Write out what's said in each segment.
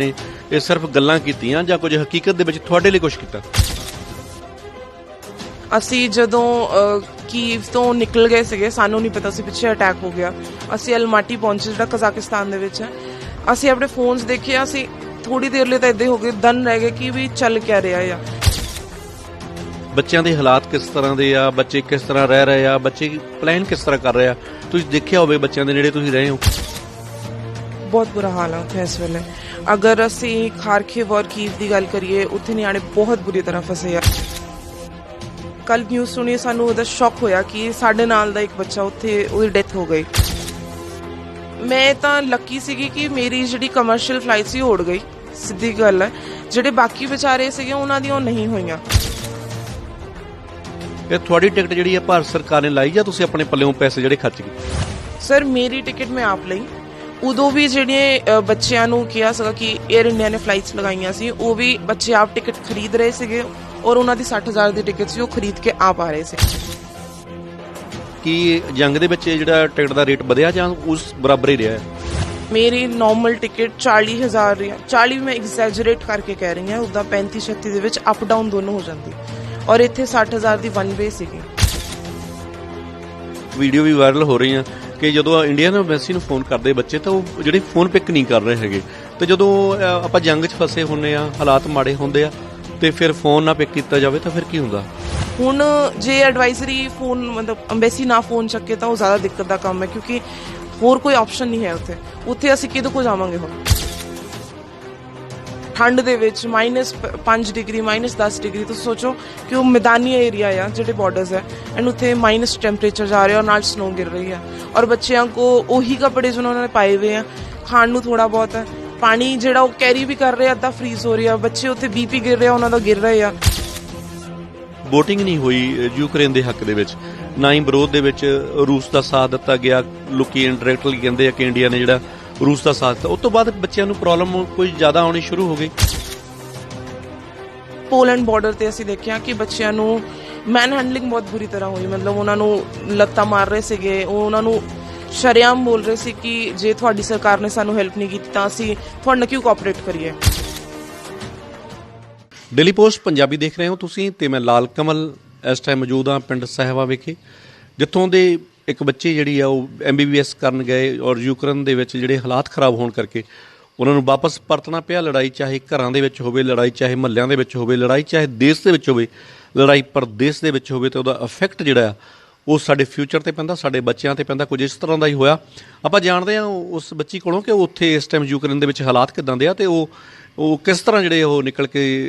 ਨੇ ਇਹ ਸਿਰਫ ਗੱਲਾਂ ਕੀਤੀਆਂ ਜਾਂ ਕੁਝ ਹਕੀਕਤ ਦੇ ਵਿੱਚ ਤੁਹਾਡੇ ਲਈ ਕੁਝ ਕੀਤਾ? ਅਸੀਂ ਜਦੋਂ ਕੀਵ ਤੋਂ ਨਿਕਲ ਗਏ ਸੀਗੇ, ਸਾਨੂੰ ਨਹੀਂ ਪਤਾ ਸੀ ਪਿੱਛੇ ਅਟੈਕ ਹੋ ਗਿਆ। ਅਸੀਂ ਅਲਮਾਟੀ ਪਹੁੰਚੇ ਜਿਹੜਾ ਕਜ਼ਾਕਿਸਤਾਨ ਦੇ ਵਿੱਚ ਹੈ। ਅਸੀਂ ਆਪਣੇ ਫੋਨਸ ਦੇਖੇ, ਅਸੀਂ ਥੋੜੀ ਦੇਰ ਲਈ ਤਾਂ ਇੱਦਾਂ ਹੋ ਗਏ, ਦਨ ਰਹਿ ਗਏ ਕਿ ਵੀ ਚੱਲ ਕਿਆ ਰਿਹਾ ਆ। ਬੱਚਿਆਂ ਦੇ ਹਾਲਾਤ ਕਿਸ ਤਰ੍ਹਾਂ ਦੇ ਆ, ਬੱਚੇ ਕਿਸ ਤਰ੍ਹਾਂ ਰਹਿ ਰਹੇ ਆ, ਬੱਚੇ ਪਲਾਨ ਕਿਸ ਤਰ੍ਹਾਂ ਕਰ ਰਹੇ ਆ? ਤੁਸੀਂ ਦੇਖਿਆ ਹੋਵੇ, ਬੱਚਿਆਂ ਦੇ ਨੇੜੇ ਤੁਸੀਂ ਰਹੇ ਹੋ। ਬਹੁਤ ਬੁਰਾ ਹਾਲ ਹੈ ਉੱਥੇ ਇਸ ਵੇਲੇ। ਅਗਰ ਅਸੀਂ ਖਾਰਕਿਵ ਔਰ ਕੀਵ ਦੀ ਗੱਲ ਕਰੀਏ, ਉੱਥੇ ਨਿਆਣੇ ਬਹੁਤ ਬੁਰੀ ਤਰ੍ਹਾਂ ਫਸੇ ਆ। ਕੱਲ ਨਿਊਜ਼ ਸੁਣੀ, ਸਾਨੂੰ ਉਹਦਾ ਸ਼ੌਕ ਹੋਇਆ ਕਿ ਸਾਡੇ ਨਾਲ ਦਾ ਇੱਕ ਬੱਚਾ ਉੱਥੇ ਉਹਦੀ ਡੈਥ ਹੋ ਗਈ। ਮੈਂ ਤਾਂ ਲੱਕੀ ਸੀਗੀ ਕਿ ਮੇਰੀ ਜਿਹੜੀ ਕਮਰਸ਼ੀਅਲ ਫਲਾਈਟ ਸੀ ਉਹ ਉੜ ਗਈ, ਸਿੱਧੀ ਗੱਲ ਹੈ। ਜਿਹੜੇ ਬਾਕੀ ਵਿਚਾਰੇ ਸੀਗੇ ਉਹਨਾਂ ਦੀਆਂ ਉਹ ਨਹੀਂ ਹੋਈਆਂ। ਇਹ ਤੁਹਾਡੀ ਟਿਕਟ ਜਿਹੜੀ ਹੈ ਭਾਰਤ ਸਰਕਾਰ ਨੇ ਲਾਈ ਜਾਂ ਤੁਸੀਂ ਆਪਣੇ ਪੱਲਿਓਂ ਪੈਸੇ ਜਿਹੜੇ ਖਰਚ ਕੀਤੇ? ਸਰ ਮੇਰੀ ਟਿਕਟ ਮੈਂ ਆਪ ਲਈ। ਉਦੋਂ ਵੀ ਜਿਹੜੇ ਬੱਚਿਆਂ ਨੂੰ ਕਿਹਾ ਸੀਗਾ ਕਿ ਏਅਰ ਇੰਡੀਆ ਨੇ ਫਲਾਈਟਸ ਲਗਾਈਆਂ ਸੀ, ਉਹ ਵੀ ਬੱਚੇ ਆਪ ਟਿਕਟ ਖਰੀਦ ਰਹੇ ਸੀਗੇ ਔਰ ਉਹਨਾਂ ਦੀ 60,000 ਦੀ ਟਿਕਟ ਸੀ, ਉਹ ਖਰੀਦ ਕੇ ਆਪ ਆ ਰਹੇ ਸੀ। ਕੀ ਜੰਗ ਦੇ ਵਿੱਚ ਜਿਹੜਾ ਟਿਕਟ ਦਾ ਰੇਟ ਵਧਿਆ ਜਾਂ ਉਸ ਬਰਾਬਰ ਹੀ ਰਿਹਾ ਹੈ? ਮੇਰੀ ਨੋਰਮਲ ਟਿਕਟ 40,000 ਰਹੀ। 40 ਮੈਂ ਐਗਜ਼ੈਜਰੇਟ ਕਰਕੇ ਕਹਿ ਰਹੀ ਹਾਂ, ਉੱਦਾਂ 35-36 ਦੇ ਵਿੱਚ ਅਪ ਡਾਊਨ ਦੋਨੋਂ ਹੋ ਜਾਂਦੀ, ਔਰ ਇੱਥੇ 60,000 ਦੀ ਵਨ ਵੇ ਸੀਗੀ। ਵੀਡੀਓ ਵੀ ਵਾਇਰਲ ਹੋ ਰਹੀਆਂ ਕਿ ਜਦੋਂ ਇੰਡੀਅਨ ਐਮਬੈਸੀ ਨੂੰ ਫੋਨ ਕਰਦੇ ਬੱਚੇ ਤਾਂ ਉਹ ਜਿਹੜੇ ਫੋਨ ਪਿਕ ਨਹੀਂ ਕਰ ਰਹੇ ਹੈਗੇ, ਤੇ ਜਦੋਂ ਆਪਾਂ ਜੰਗ 'ਚ ਫਸੇ ਹੁੰਦੇ ਆ, ਹਾਲਾਤ ਮਾੜੇ ਹੁੰਦੇ ਆ, ਤੇ ਫਿਰ ਫੋਨ ਨਾ ਪਿਕ ਕੀਤਾ ਜਾਵੇ ਤਾਂ ਫਿਰ ਕੀ ਹੁੰਦਾ? ਹੁਣ ਜੇ ਐਡਵਾਈਜ਼ਰੀ ਫੋਨ ਮਤਲਬ ਅੰਬੈਸੀ ਨਾ ਫੋਨ ਚੱਕੇ ਤਾਂ ਉਹ ਜ਼ਿਆਦਾ ਦਿੱਕਤ ਦਾ ਕੰਮ ਹੈ, ਕਿਉਂਕਿ ਹੋਰ ਕੋਈ ਆਪਸ਼ਨ ਨਹੀਂ ਹੈ ਉੱਥੇ। ਉੱਥੇ ਅਸੀਂ ਕਿਹਦੇ ਕੋਲ ਜਾਵਾਂਗੇ ਹੁਣ? ਠੰਡ ਦੇ ਵਿੱਚ -5 ਡਿਗਰੀ, -10 ਡਿਗਰੀ। ਤੁਸੀਂ ਸੋਚੋ ਕਿ ਉਹ ਮੈਦਾਨੀ ਏਰੀਆ ਆ ਜਿਹੜੇ ਬਾਰਡਰਸ ਹੈ, ਐਂਡ ਉੱਥੇ ਮਾਈਨਸ ਟੈਂਪਰੇਚਰ ਜਾ ਰਿਹਾ ਔਰ ਨਾਲ ਸਨੋ ਗਿਰ ਰਹੀ ਹੈ, ਔਰ ਬੱਚਿਆਂ ਕੋ ਉਹੀ ਕੱਪੜੇ ਜੋ ਉਹਨਾਂ ਨੇ ਪਾਏ ਹੋਏ ਆ, ਖਾਣ ਨੂੰ ਥੋੜਾ ਬਹੁਤ ਹੈ, ਪਾਣੀ ਜਿਹੜਾ ਉਹ ਕੈਰੀ ਵੀ ਕਰ ਰਹੇ ਆ, ਅੱਧਾ ਫਰੀਜ਼ ਹੋ ਰਿਹਾ। ਬੱਚੇ ਉੱਥੇ BP ਗਿਰ ਰਿਹਾ, ਉਹਨਾਂ ਦਾ ਗਿਰ ਰਹੇ ਆ। ਵੋਟਿੰਗ ਨਹੀਂ ਹੋਈ ਯੂਕਰੇਨ ਦੇ ਹੱਕ ਦੇ ਵਿੱਚ, ਨਾ ਹੀ ਵਿਰੋਧ ਦੇ ਵਿੱਚ ਰੂਸ ਦਾ ਸਾਥ ਦਿੱਤਾ ਗਿਆ। ਲੋਕੀ ਇੰਡਾਇਰੈਕਟਲੀ ਕਹਿੰਦੇ ਆ ਕਿ ਇੰਡੀਆ ਨੇ ਜਿਹੜਾ ਰੂਸ ਦਾ ਸਾਥ ਦਿੱਤਾ। ਉਸ ਤੋਂ ਬਾਅਦ ਬੱਚਿਆਂ ਨੂੰ ਪ੍ਰੋਬਲਮ ਕੋਈ ਜ਼ਿਆਦਾ ਆਉਣੀ ਸ਼ੁਰੂ ਹੋ ਗਈ। ਪੋਲੈਂਡ ਬਾਰਡਰ ਤੇ ਅਸੀਂ ਦੇਖਿਆ ਕਿ ਬੱਚਿਆਂ ਨੂੰ ਮੈਨ ਹੈਂਡਲਿੰਗ ਬਹੁਤ ਬੁਰੀ ਤਰ੍ਹਾਂ ਹੋਈ। ਮਤਲਬ ਉਹਨਾਂ ਨੂੰ ਲੱਤਾਂ ਮਾਰ ਰਹੇ ਸੀਗੇ, ਉਹ ਉਹਨਾਂ ਨੂੰ ਸ਼ਰੇਆਮ ਬੋਲ ਰਹੇ ਸੀ ਕਿ ਜੇ ਤੁਹਾਡੀ ਸਰਕਾਰ ਨੇ ਸਾਨੂੰ ਹੈਲਪ ਨਹੀਂ ਕੀਤੀ ਤਾਂ ਅਸੀਂ ਤੁਹਾਡੇ ਨਾਲ ਕਿਉਂ ਕੋਆਪਰੇਟ ਕਰੀਏ। ਡੇਲੀ ਪੋਸਟ ਪੰਜਾਬੀ ਦੇਖ ਰਹੇ ਹੋ ਤੁਸੀਂ, ਤੇ ਮੈਂ ਲਾਲ ਕਮਲ ਇਸ ਟਾਈਮ ਮੌਜੂਦ ਹਾਂ ਪਿੰਡ ਸਾਹਿਵਾ ਵਿਖੇ, ਜਿੱਥੋਂ ਦੇ ਇੱਕ ਬੱਚੇ ਜਿਹੜੀ ਆ ਉਹ MBBS ਕਰਨ ਗਏ ਔਰ ਯੂਕਰੇਨ ਦੇ ਵਿੱਚ ਜਿਹੜੇ ਹਾਲਾਤ ਖਰਾਬ ਹੋਣ ਕਰਕੇ ਉਹਨਾਂ ਨੂੰ ਵਾਪਸ ਪਰਤਣਾ ਪਿਆ। ਲੜਾਈ ਚਾਹੇ ਘਰਾਂ ਦੇ ਵਿੱਚ ਹੋਵੇ, ਲੜਾਈ ਚਾਹੇ ਮਹੱਲਿਆਂ ਦੇ ਵਿੱਚ ਹੋਵੇ, ਲੜਾਈ ਚਾਹੇ ਦੇਸ਼ ਦੇ ਵਿੱਚ ਹੋਵੇ, ਲੜਾਈ ਪ੍ਰਦੇਸ਼ ਦੇ ਵਿੱਚ ਹੋਵੇ, ਤੇ ਉਹਦਾ ਇਫੈਕਟ ਜਿਹੜਾ ਆ ਉਹ ਸਾਡੇ ਫਿਊਚਰ ਤੇ ਪੈਂਦਾ, ਸਾਡੇ ਬੱਚਿਆਂ ਤੇ ਪੈਂਦਾ। ਕੁਝ ਇਸ ਤਰ੍ਹਾਂ ਦਾ ਹੀ ਹੋਇਆ। ਆਪਾਂ ਜਾਣਦੇ ਹਾਂ ਉਸ ਬੱਚੀ ਕੋਲੋਂ ਕਿ ਉੱਥੇ ਇਸ ਟਾਈਮ ਯੂਕਰੇਨ ਦੇ ਵਿੱਚ ਹਾਲਾਤ ਕਿੱਦਾਂ ਦੇ ਆ, ਤੇ ਉਹ ਕਿਸ ਤਰ੍ਹਾਂ ਜਿਹੜੇ ਉਹ ਨਿਕਲ ਕੇ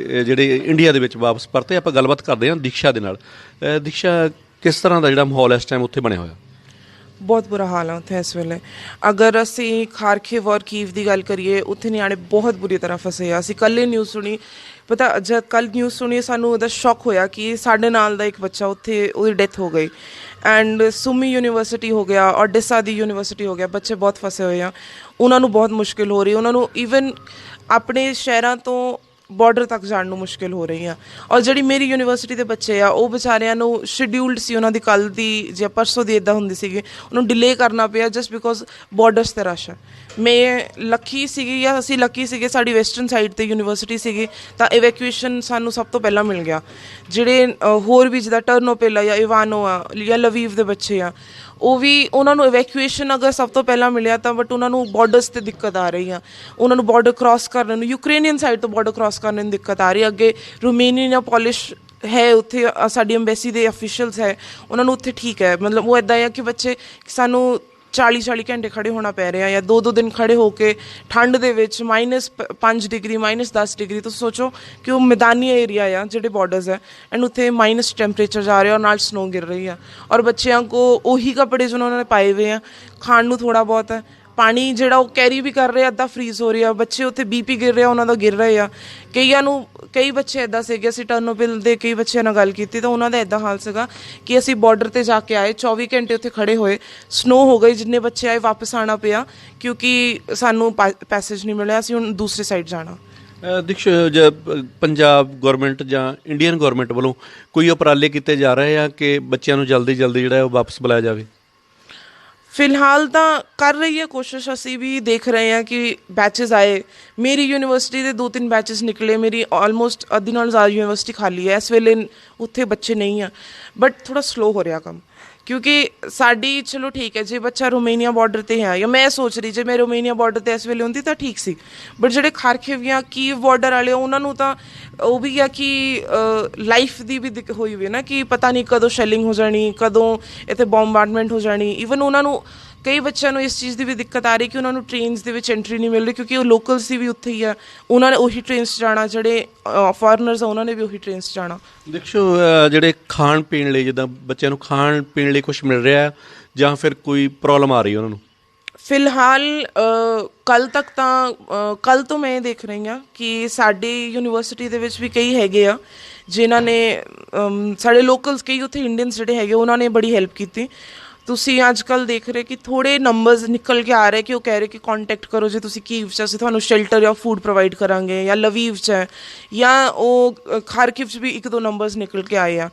ਜਿਹੜੇ ਇੰਡੀਆ ਦੇ ਵਿੱਚ ਵਾਪਸ ਪਰਤੇ। ਆਪਾਂ ਗੱਲਬਾਤ ਕਰਦੇ ਹਾਂ ਦੀਕਸ਼ਾ ਦੇ ਨਾਲ। ਦੀਕਸ਼ਾ, ਕਿਸ ਤਰ੍ਹਾਂ ਦਾ ਜਿਹੜਾ ਮਾਹੌਲ ਇਸ ਟਾਈਮ ਉੱਥੇ ਬਣਿਆ ਹੋਇਆ? ਬਹੁਤ ਬੁਰਾ ਹਾਲ ਹੈ ਉੱਥੇ ਇਸ ਵੇਲੇ। ਅਗਰ ਅਸੀਂ ਖਾਰਕਿਵ ਔਰ ਕੀਵ ਦੀ ਗੱਲ ਕਰੀਏ, ਉੱਥੇ ਨਿਆਣੇ ਬਹੁਤ ਬੁਰੀ ਤਰ੍ਹਾਂ ਫਸੇ ਆ। ਅਸੀਂ ਕੱਲ੍ਹ ਨਿਊਜ਼ ਸੁਣੀ, ਪਤਾ ਜਦ ਕੱਲ੍ਹ ਨਿਊਜ਼ ਸੁਣੀ ਸਾਨੂੰ ਉਹਦਾ ਸ਼ੌਕ ਹੋਇਆ ਕਿ ਸਾਡੇ ਨਾਲ ਦਾ ਇੱਕ ਬੱਚਾ ਉੱਥੇ ਉਹਦੀ ਡੈਥ ਹੋ ਗਈ। ਐਂਡ ਸੁਮੀ ਯੂਨੀਵਰਸਿਟੀ ਹੋ ਗਿਆ, ਓਡੇਸਾ ਦੀ ਯੂਨੀਵਰਸਿਟੀ ਹੋ ਗਿਆ, ਬੱਚੇ ਬਹੁਤ ਫਸੇ ਹੋਏ ਆ। ਉਹਨਾਂ ਨੂੰ ਬਹੁਤ ਮੁਸ਼ਕਿਲ ਹੋ ਰਹੀ, ਉਹਨਾਂ ਨੂੰ ਈਵਨ ਆਪਣੇ ਸ਼ਹਿਰਾਂ ਤੋਂ ਬਾਰਡਰ ਤੱਕ ਜਾਣ ਨੂੰ ਮੁਸ਼ਕਿਲ ਹੋ ਰਹੀ ਆ। ਔਰ ਜਿਹੜੀ ਮੇਰੀ ਯੂਨੀਵਰਸਿਟੀ ਦੇ ਬੱਚੇ ਆ, ਉਹ ਵਿਚਾਰਿਆਂ ਨੂੰ ਸ਼ਡਿਊਲਡ ਸੀ, ਉਹਨਾਂ ਦੀ ਕੱਲ੍ਹ ਦੀ ਜਾਂ ਪਰਸੋਂ ਦੀ ਇੱਦਾਂ ਹੁੰਦੀ ਸੀਗੀ, ਉਹਨੂੰ ਡਿਲੇ ਕਰਨਾ ਪਿਆ ਜਸਟ ਬਿਕੋਜ਼ ਬਾਰਡਰਸ 'ਤੇ ਰਸ਼ ਹੈ। ਮੈਂ ਲੱਕੀ ਸੀਗੀ ਜਾਂ ਅਸੀਂ ਲੱਕੀ ਸੀਗੇ, ਸਾਡੀ ਵੈਸਟਰਨ ਸਾਈਡ 'ਤੇ ਯੂਨੀਵਰਸਿਟੀ ਸੀਗੀ, ਤਾਂ ਇਵੈਕੂਏਸ਼ਨ ਸਾਨੂੰ ਸਭ ਤੋਂ ਪਹਿਲਾਂ ਮਿਲ ਗਿਆ। ਜਿਹੜੇ ਹੋਰ ਵੀ ਜਿੱਦਾਂ ਟਰਨੋਪਿਲ ਆ ਜਾਂ ਇਵਾਨੋ ਆ ਜਾਂ ਲਵੀਵ ਦੇ ਬੱਚੇ ਆ, ਉਹ ਵੀ ਉਹਨਾਂ ਨੂੰ ਇਵੈਕੂਏਸ਼ਨ ਅਗਰ ਸਭ ਤੋਂ ਪਹਿਲਾਂ ਮਿਲਿਆ ਤਾਂ ਬਟ ਉਹਨਾਂ ਨੂੰ ਬਾਰਡਰਸ 'ਤੇ ਦਿੱਕਤ ਆ ਰਹੀ ਆ। ਉਹਨਾਂ ਨੂੰ ਬਾਰਡਰ ਕ੍ਰਾਸ ਕਰਨ ਨੂੰ, ਯੂਕਰੇਨੀਅਨ ਸਾਈਡ ਤੋਂ ਬਾਰਡਰ ਕ੍ਰਾਸ ਕਰਨ ਨੂੰ ਦਿੱਕਤ ਆ ਰਹੀ। ਅੱਗੇ ਰੋਮੇਨੀਅਨ ਜਾਂ ਪੋਲਿਸ਼ ਹੈ, ਉੱਥੇ ਸਾਡੀ ਅੰਬੈਸੀ ਦੇ ਅਫੀਸ਼ੀਅਲਸ ਹੈ, ਉਹਨਾਂ ਨੂੰ ਉੱਥੇ ਠੀਕ ਹੈ। ਮਤਲਬ ਉਹ ਇੱਦਾਂ ਆ ਕਿ ਬੱਚੇ ਸਾਨੂੰ 40-40 ਘੰਟੇ ਖੜ੍ਹੇ ਹੋਣਾ ਪੈ ਰਿਹਾ ਜਾਂ 2-2 ਦਿਨ ਖੜ੍ਹੇ ਹੋ ਕੇ ਠੰਡ ਦੇ ਵਿੱਚ -5 ਡਿਗਰੀ, -10 ਡਿਗਰੀ। ਤੁਸੀਂ ਸੋਚੋ ਕਿ ਉਹ ਮੈਦਾਨੀ ਏਰੀਆ ਆ ਜਿਹੜੇ ਬਾਰਡਰਸ ਹੈ, ਐਂਡ ਉੱਥੇ ਮਾਈਨਸ ਟੈਂਪਰੇਚਰ ਜਾ ਰਿਹਾ ਔਰ ਨਾਲ ਸਨੋ ਗਿਰ ਰਹੀ ਆ, ਔਰ ਬੱਚਿਆਂ ਕੋ ਉਹੀ ਕੱਪੜੇ ਜੋ ਉਹਨਾਂ ਨੇ ਪਾਏ ਹੋਏ ਆ, ਖਾਣ ਨੂੰ ਥੋੜਾ ਬਹੁਤ ਹੈ, ਪਾਣੀ ਜਿਹੜਾ ਉਹ ਕੈਰੀ ਵੀ ਕਰ ਰਹੇ, ਅੱਧਾ ਫਰੀਜ਼ ਹੋ ਰਿਹਾ। ਬੱਚੇ ਉੱਥੇ BP ਗਿਰ ਰਿਹਾ, ਉਹਨਾਂ ਦਾ ਗਿਰ ਰਹੇ ਆ। ਕਈ ਬੱਚੇ ਇੱਦਾਂ ਸੀਗੇ, ਅਸੀਂ ਟਰਨੋਪਿਲ ਦੇ ਕਈ ਬੱਚਿਆਂ ਨਾਲ ਗੱਲ ਕੀਤੀ ਤਾਂ ਉਹਨਾਂ ਦਾ ਇੱਦਾਂ ਹਾਲ ਸੀਗਾ ਕਿ ਅਸੀਂ ਬਾਰਡਰ 'ਤੇ ਜਾ ਕੇ ਆਏ, 24 ਘੰਟੇ ਉੱਥੇ ਖੜ੍ਹੇ ਹੋਏ, ਸਨੋ ਹੋ ਗਈ, ਜਿੰਨੇ ਬੱਚੇ ਆਏ ਵਾਪਸ ਆਉਣਾ ਪਿਆ ਕਿਉਂਕਿ ਸਾਨੂੰ ਪੈਸੇਜ ਨਹੀਂ ਮਿਲਿਆ, ਅਸੀਂ ਹੁਣ ਦੂਸਰੀ ਸਾਈਡ ਜਾਣਾ। ਦੀਕਸ਼ਾ, ਪੰਜਾਬ ਗੌਰਮੈਂਟ ਜਾਂ ਇੰਡੀਅਨ ਗੌਰਮੈਂਟ ਵੱਲੋਂ ਕੋਈ ਉਪਰਾਲੇ ਕੀਤੇ ਜਾ ਰਹੇ ਆ ਕਿ ਬੱਚਿਆਂ ਨੂੰ ਜਲਦੀ ਜਿਹੜਾ ਉਹ ਵਾਪਸ ਬੁਲਾਇਆ ਜਾਵੇ? ਫਿਲਹਾਲ ਤਾਂ ਕਰ ਰਹੀ ਹੈ ਕੋਸ਼ਿਸ਼, ਅਸੀਂ ਵੀ ਦੇਖ ਰਹੇ ਹਾਂ ਕਿ ਬੈਚਸ ਆਏ। ਮੇਰੀ ਯੂਨੀਵਰਸਿਟੀ ਦੇ 2-3 ਬੈਚਸ ਨਿਕਲੇ, ਮੇਰੀ ਆਲਮੋਸਟ ਅੱਧੀ ਨਾਲ ਜ਼ਿਆਦਾ ਯੂਨੀਵਰਸਿਟੀ ਖਾਲੀ ਹੈ ਇਸ ਵੇਲੇ, ਉੱਥੇ ਬੱਚੇ ਨਹੀਂ ਆ। ਬਟ ਥੋੜ੍ਹਾ ਸਲੋ ਹੋ ਰਿਹਾ ਕੰਮ, ਕਿਉਂਕਿ ਸਾਡੀ ਚਲੋ ਠੀਕ ਹੈ ਜੇ ਬੱਚਾ ਰੋਮੇਨੀਆ ਬਾਰਡਰ 'ਤੇ ਹੈ, ਜਾਂ ਮੈਂ ਸੋਚ ਰਹੀ ਜੇ ਮੈਂ ਰੋਮੇਨੀਆ ਬਾਰਡਰ 'ਤੇ ਇਸ ਵੇਲੇ ਹੁੰਦੀ ਤਾਂ ਠੀਕ ਸੀ। ਬਟ ਜਿਹੜੇ ਖਾਰਕਿਵ ਜਾਂ ਕੀਵ ਬਾਰਡਰ ਵਾਲੇ ਉਹਨਾਂ ਨੂੰ ਤਾਂ ਉਹ ਵੀ ਆ ਕਿ ਲਾਈਫ ਦੀ ਵੀ ਦਿੱਕਤ ਹੋਈ ਹੋਈ ਨਾ, ਕਿ ਪਤਾ ਨਹੀਂ ਕਦੋਂ ਸ਼ੈਲਿੰਗ ਹੋ ਜਾਣੀ, ਕਦੋਂ ਇੱਥੇ ਬੰਬਾਰਡਮੈਂਟ ਹੋ ਜਾਣੀ। ਈਵਨ ਉਹਨਾਂ ਨੂੰ ਕਈ ਬੱਚਿਆਂ ਨੂੰ ਇਸ ਚੀਜ਼ ਦੀ ਵੀ ਦਿੱਕਤ ਆ ਰਹੀ ਕਿ ਉਹਨਾਂ ਨੂੰ ਟ੍ਰੇਨਸ ਦੇ ਵਿੱਚ ਐਂਟਰੀ ਨਹੀਂ ਮਿਲ ਰਹੀ, ਕਿਉਂਕਿ ਉਹ ਲੋਕਲਸ ਦੀ ਵੀ ਉੱਥੇ ਹੀ ਆ, ਉਹਨਾਂ ਨੇ ਉਹੀ ਟ੍ਰੇਨਸ 'ਚ ਜਾਣਾ, ਜਿਹੜੇ ਫੋਰਨਰਸ ਆ ਉਹਨਾਂ ਨੇ ਵੀ ਉਹੀ ਟ੍ਰੇਨਸ 'ਚ ਜਾਣਾ। ਦੇਖੋ ਜਿਹੜੇ ਖਾਣ ਪੀਣ ਲਈ, ਜਿੱਦਾਂ ਬੱਚਿਆਂ ਨੂੰ ਖਾਣ ਪੀਣ ਲਈ ਕੁਝ ਮਿਲ ਰਿਹਾ ਜਾਂ ਫਿਰ ਕੋਈ ਪ੍ਰੋਬਲਮ ਆ ਰਹੀ ਉਹਨਾਂ ਨੂੰ? ਫਿਲਹਾਲ ਕੱਲ੍ਹ ਤੱਕ ਤਾਂ ਕੱਲ੍ਹ ਤੋਂ ਮੈਂ ਦੇਖ ਰਹੀ ਹਾਂ ਕਿ ਸਾਡੀ ਯੂਨੀਵਰਸਿਟੀ ਦੇ ਵਿੱਚ ਵੀ ਕਈ ਹੈਗੇ ਆ ਜਿਨ੍ਹਾਂ ਨੇ ਸਾਡੇ ਲੋਕਲਸ, ਕਈ ਉੱਥੇ ਇੰਡੀਅਨਸ ਜਿਹੜੇ ਹੈਗੇ ਉਹਨਾਂ ਨੇ ਬੜੀ ਹੈਲਪ ਕੀਤੀ। ਤੁਸੀਂ ਅੱਜ ਕੱਲ੍ਹ ਦੇਖ ਰਹੇ ਕਿ ਥੋੜ੍ਹੇ ਨੰਬਰਸ ਨਿਕਲ ਕੇ ਆ ਰਹੇ ਕਿ ਉਹ ਕਹਿ ਰਹੇ ਕਿ ਕੰਟੈਕਟ ਕਰੋ ਜੇ ਤੁਸੀਂ ਕੀਵ 'ਚ, ਅਸੀਂ ਤੁਹਾਨੂੰ ਸ਼ੈਲਟਰ ਜਾਂ ਫੂਡ ਪ੍ਰੋਵਾਈਡ ਕਰਾਂਗੇ, ਜਾਂ ਲਵੀਵ 'ਚ ਹੈ, ਜਾਂ ਉਹ ਖਾਰਕਿਵ 'ਚ ਵੀ 1-2 ਨੰਬਰਸ ਨਿਕਲ ਕੇ ਆਏ ਆ।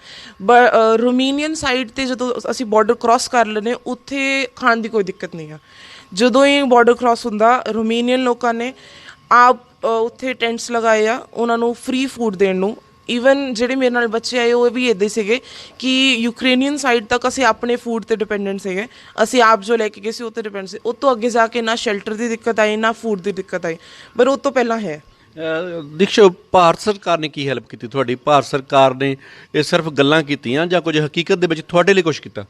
ਰੋਮੇਨੀਅਨ ਸਾਈਡ 'ਤੇ ਜਦੋਂ ਅਸੀਂ ਬਾਰਡਰ ਕ੍ਰੋਸ ਕਰ ਲੈਂਦੇ ਉੱਥੇ ਖਾਣ ਦੀ ਕੋਈ ਦਿੱਕਤ ਨਹੀਂ ਆ। ਜਦੋਂ ਹੀ ਬਾਰਡਰ ਕ੍ਰੋਸ ਹੁੰਦਾ, ਰੋਮੇਨੀਅਨ ਲੋਕਾਂ ਨੇ ਆਪ ਉੱਥੇ ਟੈਂਟਸ ਲਗਾਏ ਆ ਉਹਨਾਂ ਨੂੰ ਫ੍ਰੀ ਫੂਡ ਦੇਣ ਨੂੰ। ਈਵਨ ਜਿਹੜੇ ਮੇਰੇ ਨਾਲ ਬੱਚੇ ਆਏ ਉਹ ਵੀ ਇੱਦਾਂ ਹੀ ਸੀਗੇ ਕਿ ਯੂਕਰੇਨੀਅਨ ਸਾਈਡ ਤੱਕ ਅਸੀਂ ਆਪਣੇ ਫੂਡ 'ਤੇ ਡਿਪੈਂਡੈਂਟ ਸੀਗੇ, ਅਸੀਂ ਆਪ ਜੋ ਲੈ ਕੇ ਗਏ ਸੀ ਉਹ 'ਤੇ ਡਿਪੈਂਡ ਸੀ। ਉਹ ਤੋਂ ਅੱਗੇ ਜਾ ਕੇ ਨਾ ਸ਼ੈਲਟਰ ਦੀ ਦਿੱਕਤ ਆਈ, ਨਾ ਫੂਡ ਦੀ ਦਿੱਕਤ ਆਈ, ਪਰ ਉਹ ਤੋਂ ਪਹਿਲਾਂ ਹੈ। ਦੇਖੋ ਭਾਰਤ ਸਰਕਾਰ ਨੇ ਕੀ ਹੈਲਪ ਕੀਤੀ ਤੁਹਾਡੀ? ਭਾਰਤ ਸਰਕਾਰ ਨੇ ਇਹ ਸਿਰਫ ਗੱਲਾਂ ਕੀਤੀਆਂ ਜਾਂ ਕੁਝ ਹਕੀਕਤ ਦੇ ਵਿੱਚ ਤੁਹਾਡੇ ਲਈ ਕੁਝ ਕੀਤਾ?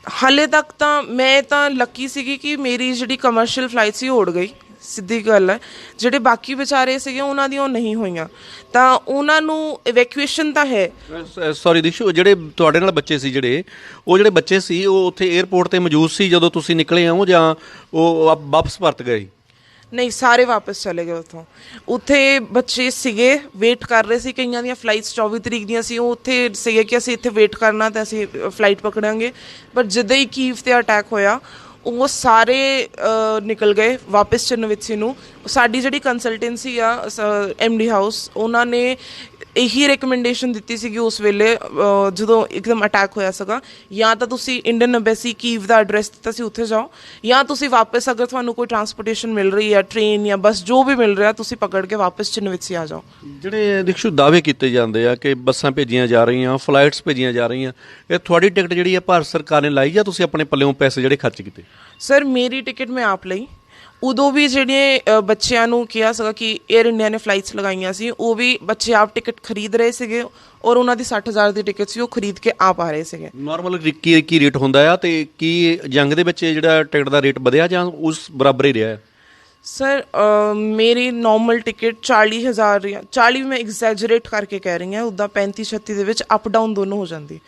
ਹਾਲੇ ਤੱਕ ਤਾਂ ਮੈਂ ਤਾਂ ਲੱਕੀ ਸੀਗੀ ਕਿ ਮੇਰੀ ਜਿਹੜੀ ਕਮਰਸ਼ੀਅਲ ਫਲਾਈਟ ਸੀ ਉਹ ਉੜ ਗਈ, ਸਿੱਧੀ ਗੱਲ ਹੈ। ਜਿਹੜੇ ਬਾਕੀ ਵਿਚਾਰੇ ਸੀਗੇ ਉਹਨਾਂ ਦੀਆਂ ਉਹ ਨਹੀਂ ਹੋਈਆਂ, ਤਾਂ ਉਹਨਾਂ ਨੂੰ ਇਵੈਕੂਏਸ਼ਨ ਤਾਂ ਹੈ। ਸੌਰੀ ਦੀਸ਼ੂ, ਜਿਹੜੇ ਤੁਹਾਡੇ ਨਾਲ ਬੱਚੇ ਸੀ, ਜਿਹੜੇ ਬੱਚੇ ਸੀ ਉਹ ਉੱਥੇ ਏਅਰਪੋਰਟ 'ਤੇ ਮੌਜੂਦ ਸੀ ਜਦੋਂ ਤੁਸੀਂ ਨਿਕਲੇ ਹੋ, ਜਾਂ ਉਹ ਵਾਪਸ ਪਰਤ ਗਏ? ਨਹੀਂ, ਸਾਰੇ ਵਾਪਸ ਚਲੇ ਗਏ ਉੱਥੋਂ। ਉੱਥੇ ਬੱਚੇ ਸੀਗੇ, ਵੇਟ ਕਰ ਰਹੇ ਸੀ, ਕਈਆਂ ਦੀਆਂ ਫਲਾਈਟਸ 24 ਤਰੀਕ ਦੀਆਂ ਸੀ, ਉਹ ਉੱਥੇ ਸੀਗੇ ਕਿ ਅਸੀਂ ਇੱਥੇ ਵੇਟ ਕਰਨਾ ਅਤੇ ਅਸੀਂ ਫਲਾਈਟ ਪਕੜਾਂਗੇ। ਪਰ ਜਿੱਦਾਂ ਹੀ ਕੀਵ 'ਤੇ ਅਟੈਕ ਹੋਇਆ ਉਹ ਸਾਰੇ ਨਿਕਲ ਗਏ ਵਾਪਸ ਚਰਨੋਵਿਤਸੀ ਨੂੰ। ਸਾਡੀ ਜਿਹੜੀ ਕੰਸਲਟੈਂਸੀ ਆ MD ਹਾਊਸ, ਉਹਨਾਂ ਨੇ ਇਹੀ ਰਿਕਮੈਂਡੇਸ਼ਨ ਦਿੱਤੀ ਸੀਗੀ ਉਸ ਵੇਲੇ ਜਦੋਂ ਇੱਕਦਮ ਅਟੈਕ ਹੋਇਆ ਸੀਗਾ, ਜਾਂ ਤਾਂ ਤੁਸੀਂ ਇੰਡੀਅਨ ਐਮਬੈਸੀ ਕੀਵ ਦਾ ਐਡਰੈਸ ਦਿੱਤਾ ਸੀ ਉੱਥੇ ਜਾਓ, ਜਾਂ ਤੁਸੀਂ ਵਾਪਸ ਅਗਰ ਤੁਹਾਨੂੰ ਕੋਈ ਟਰਾਂਸਪੋਰਟੇਸ਼ਨ ਮਿਲ ਰਹੀ ਹੈ, ਟ੍ਰੇਨ ਜਾਂ ਬੱਸ ਜੋ ਵੀ ਮਿਲ ਰਿਹਾ, ਤੁਸੀਂ ਪਕੜ ਕੇ ਵਾਪਸ ਚਰਨੋਵਿਤਸੀ ਆ ਜਾਓ। ਜਿਹੜੇ ਦੀਕਸ਼ੂ ਦਾਅਵੇ ਕੀਤੇ ਜਾਂਦੇ ਆ ਕਿ ਬੱਸਾਂ ਭੇਜੀਆਂ ਜਾ ਰਹੀਆਂ, ਫਲਾਈਟਸ ਭੇਜੀਆਂ ਜਾ ਰਹੀਆਂ, ਇਹ ਤੁਹਾਡੀ ਟਿਕਟ ਜਿਹੜੀ ਹੈ ਭਾਰਤ ਸਰਕਾਰ ਨੇ ਲਾਈ ਜਾਂ ਤੁਸੀਂ ਆਪਣੇ ਪੱਲਿਓਂ ਪੈਸੇ ਜਿਹੜੇ ਖਰਚ ਕੀਤੇ? ਸਰ, ਮੇਰੀ ਟਿਕਟ ਮੈਂ ਆਪ ਲਈ। ਉਦੋਂ ਵੀ ਜਿਹੜੇ ਬੱਚਿਆਂ ਨੂੰ ਕਿਹਾ ਸੀਗਾ ਕਿ ਏਅਰ ਇੰਡੀਆ ਨੇ ਫਲਾਈਟਸ ਲਗਾਈਆਂ ਸੀ, ਉਹ ਵੀ ਬੱਚੇ ਆਪ ਟਿਕਟ ਖਰੀਦ ਰਹੇ ਸੀਗੇ, ਔਰ ਉਹਨਾਂ ਦੀ 60,000 ਦੀ ਟਿਕਟ ਸੀ, ਉਹ ਖਰੀਦ ਕੇ ਆਪ ਆ ਰਹੇ ਸੀਗੇ। ਨਾਰਮਲ ਕੀ ਰੇਟ ਹੁੰਦਾ ਆ, ਤੇ ਕੀ ਜੰਗ ਦੇ ਵਿੱਚ ਜਿਹੜਾ ਟਿਕਟ ਦਾ ਰੇਟ ਵਧਿਆ ਜਾਂ ਉਸ ਬਰਾਬਰ ਹੀ ਰਿਹਾ? ਸਰ, ਮੇਰੀ ਨੋਰਮਲ ਟਿਕਟ 40,000, 40 ਮੈਂ ਐਗਜ਼ੈਜਰੇਟ ਕਰਕੇ ਕਹਿ ਰਹੀ ਹਾਂ, ਉੱਦਾਂ 35-36 ਦੇ ਵਿੱਚ ਅਪ ਡਾਊਨ ਦੋਨੋਂ ਹੋ ਜਾਂਦੀ,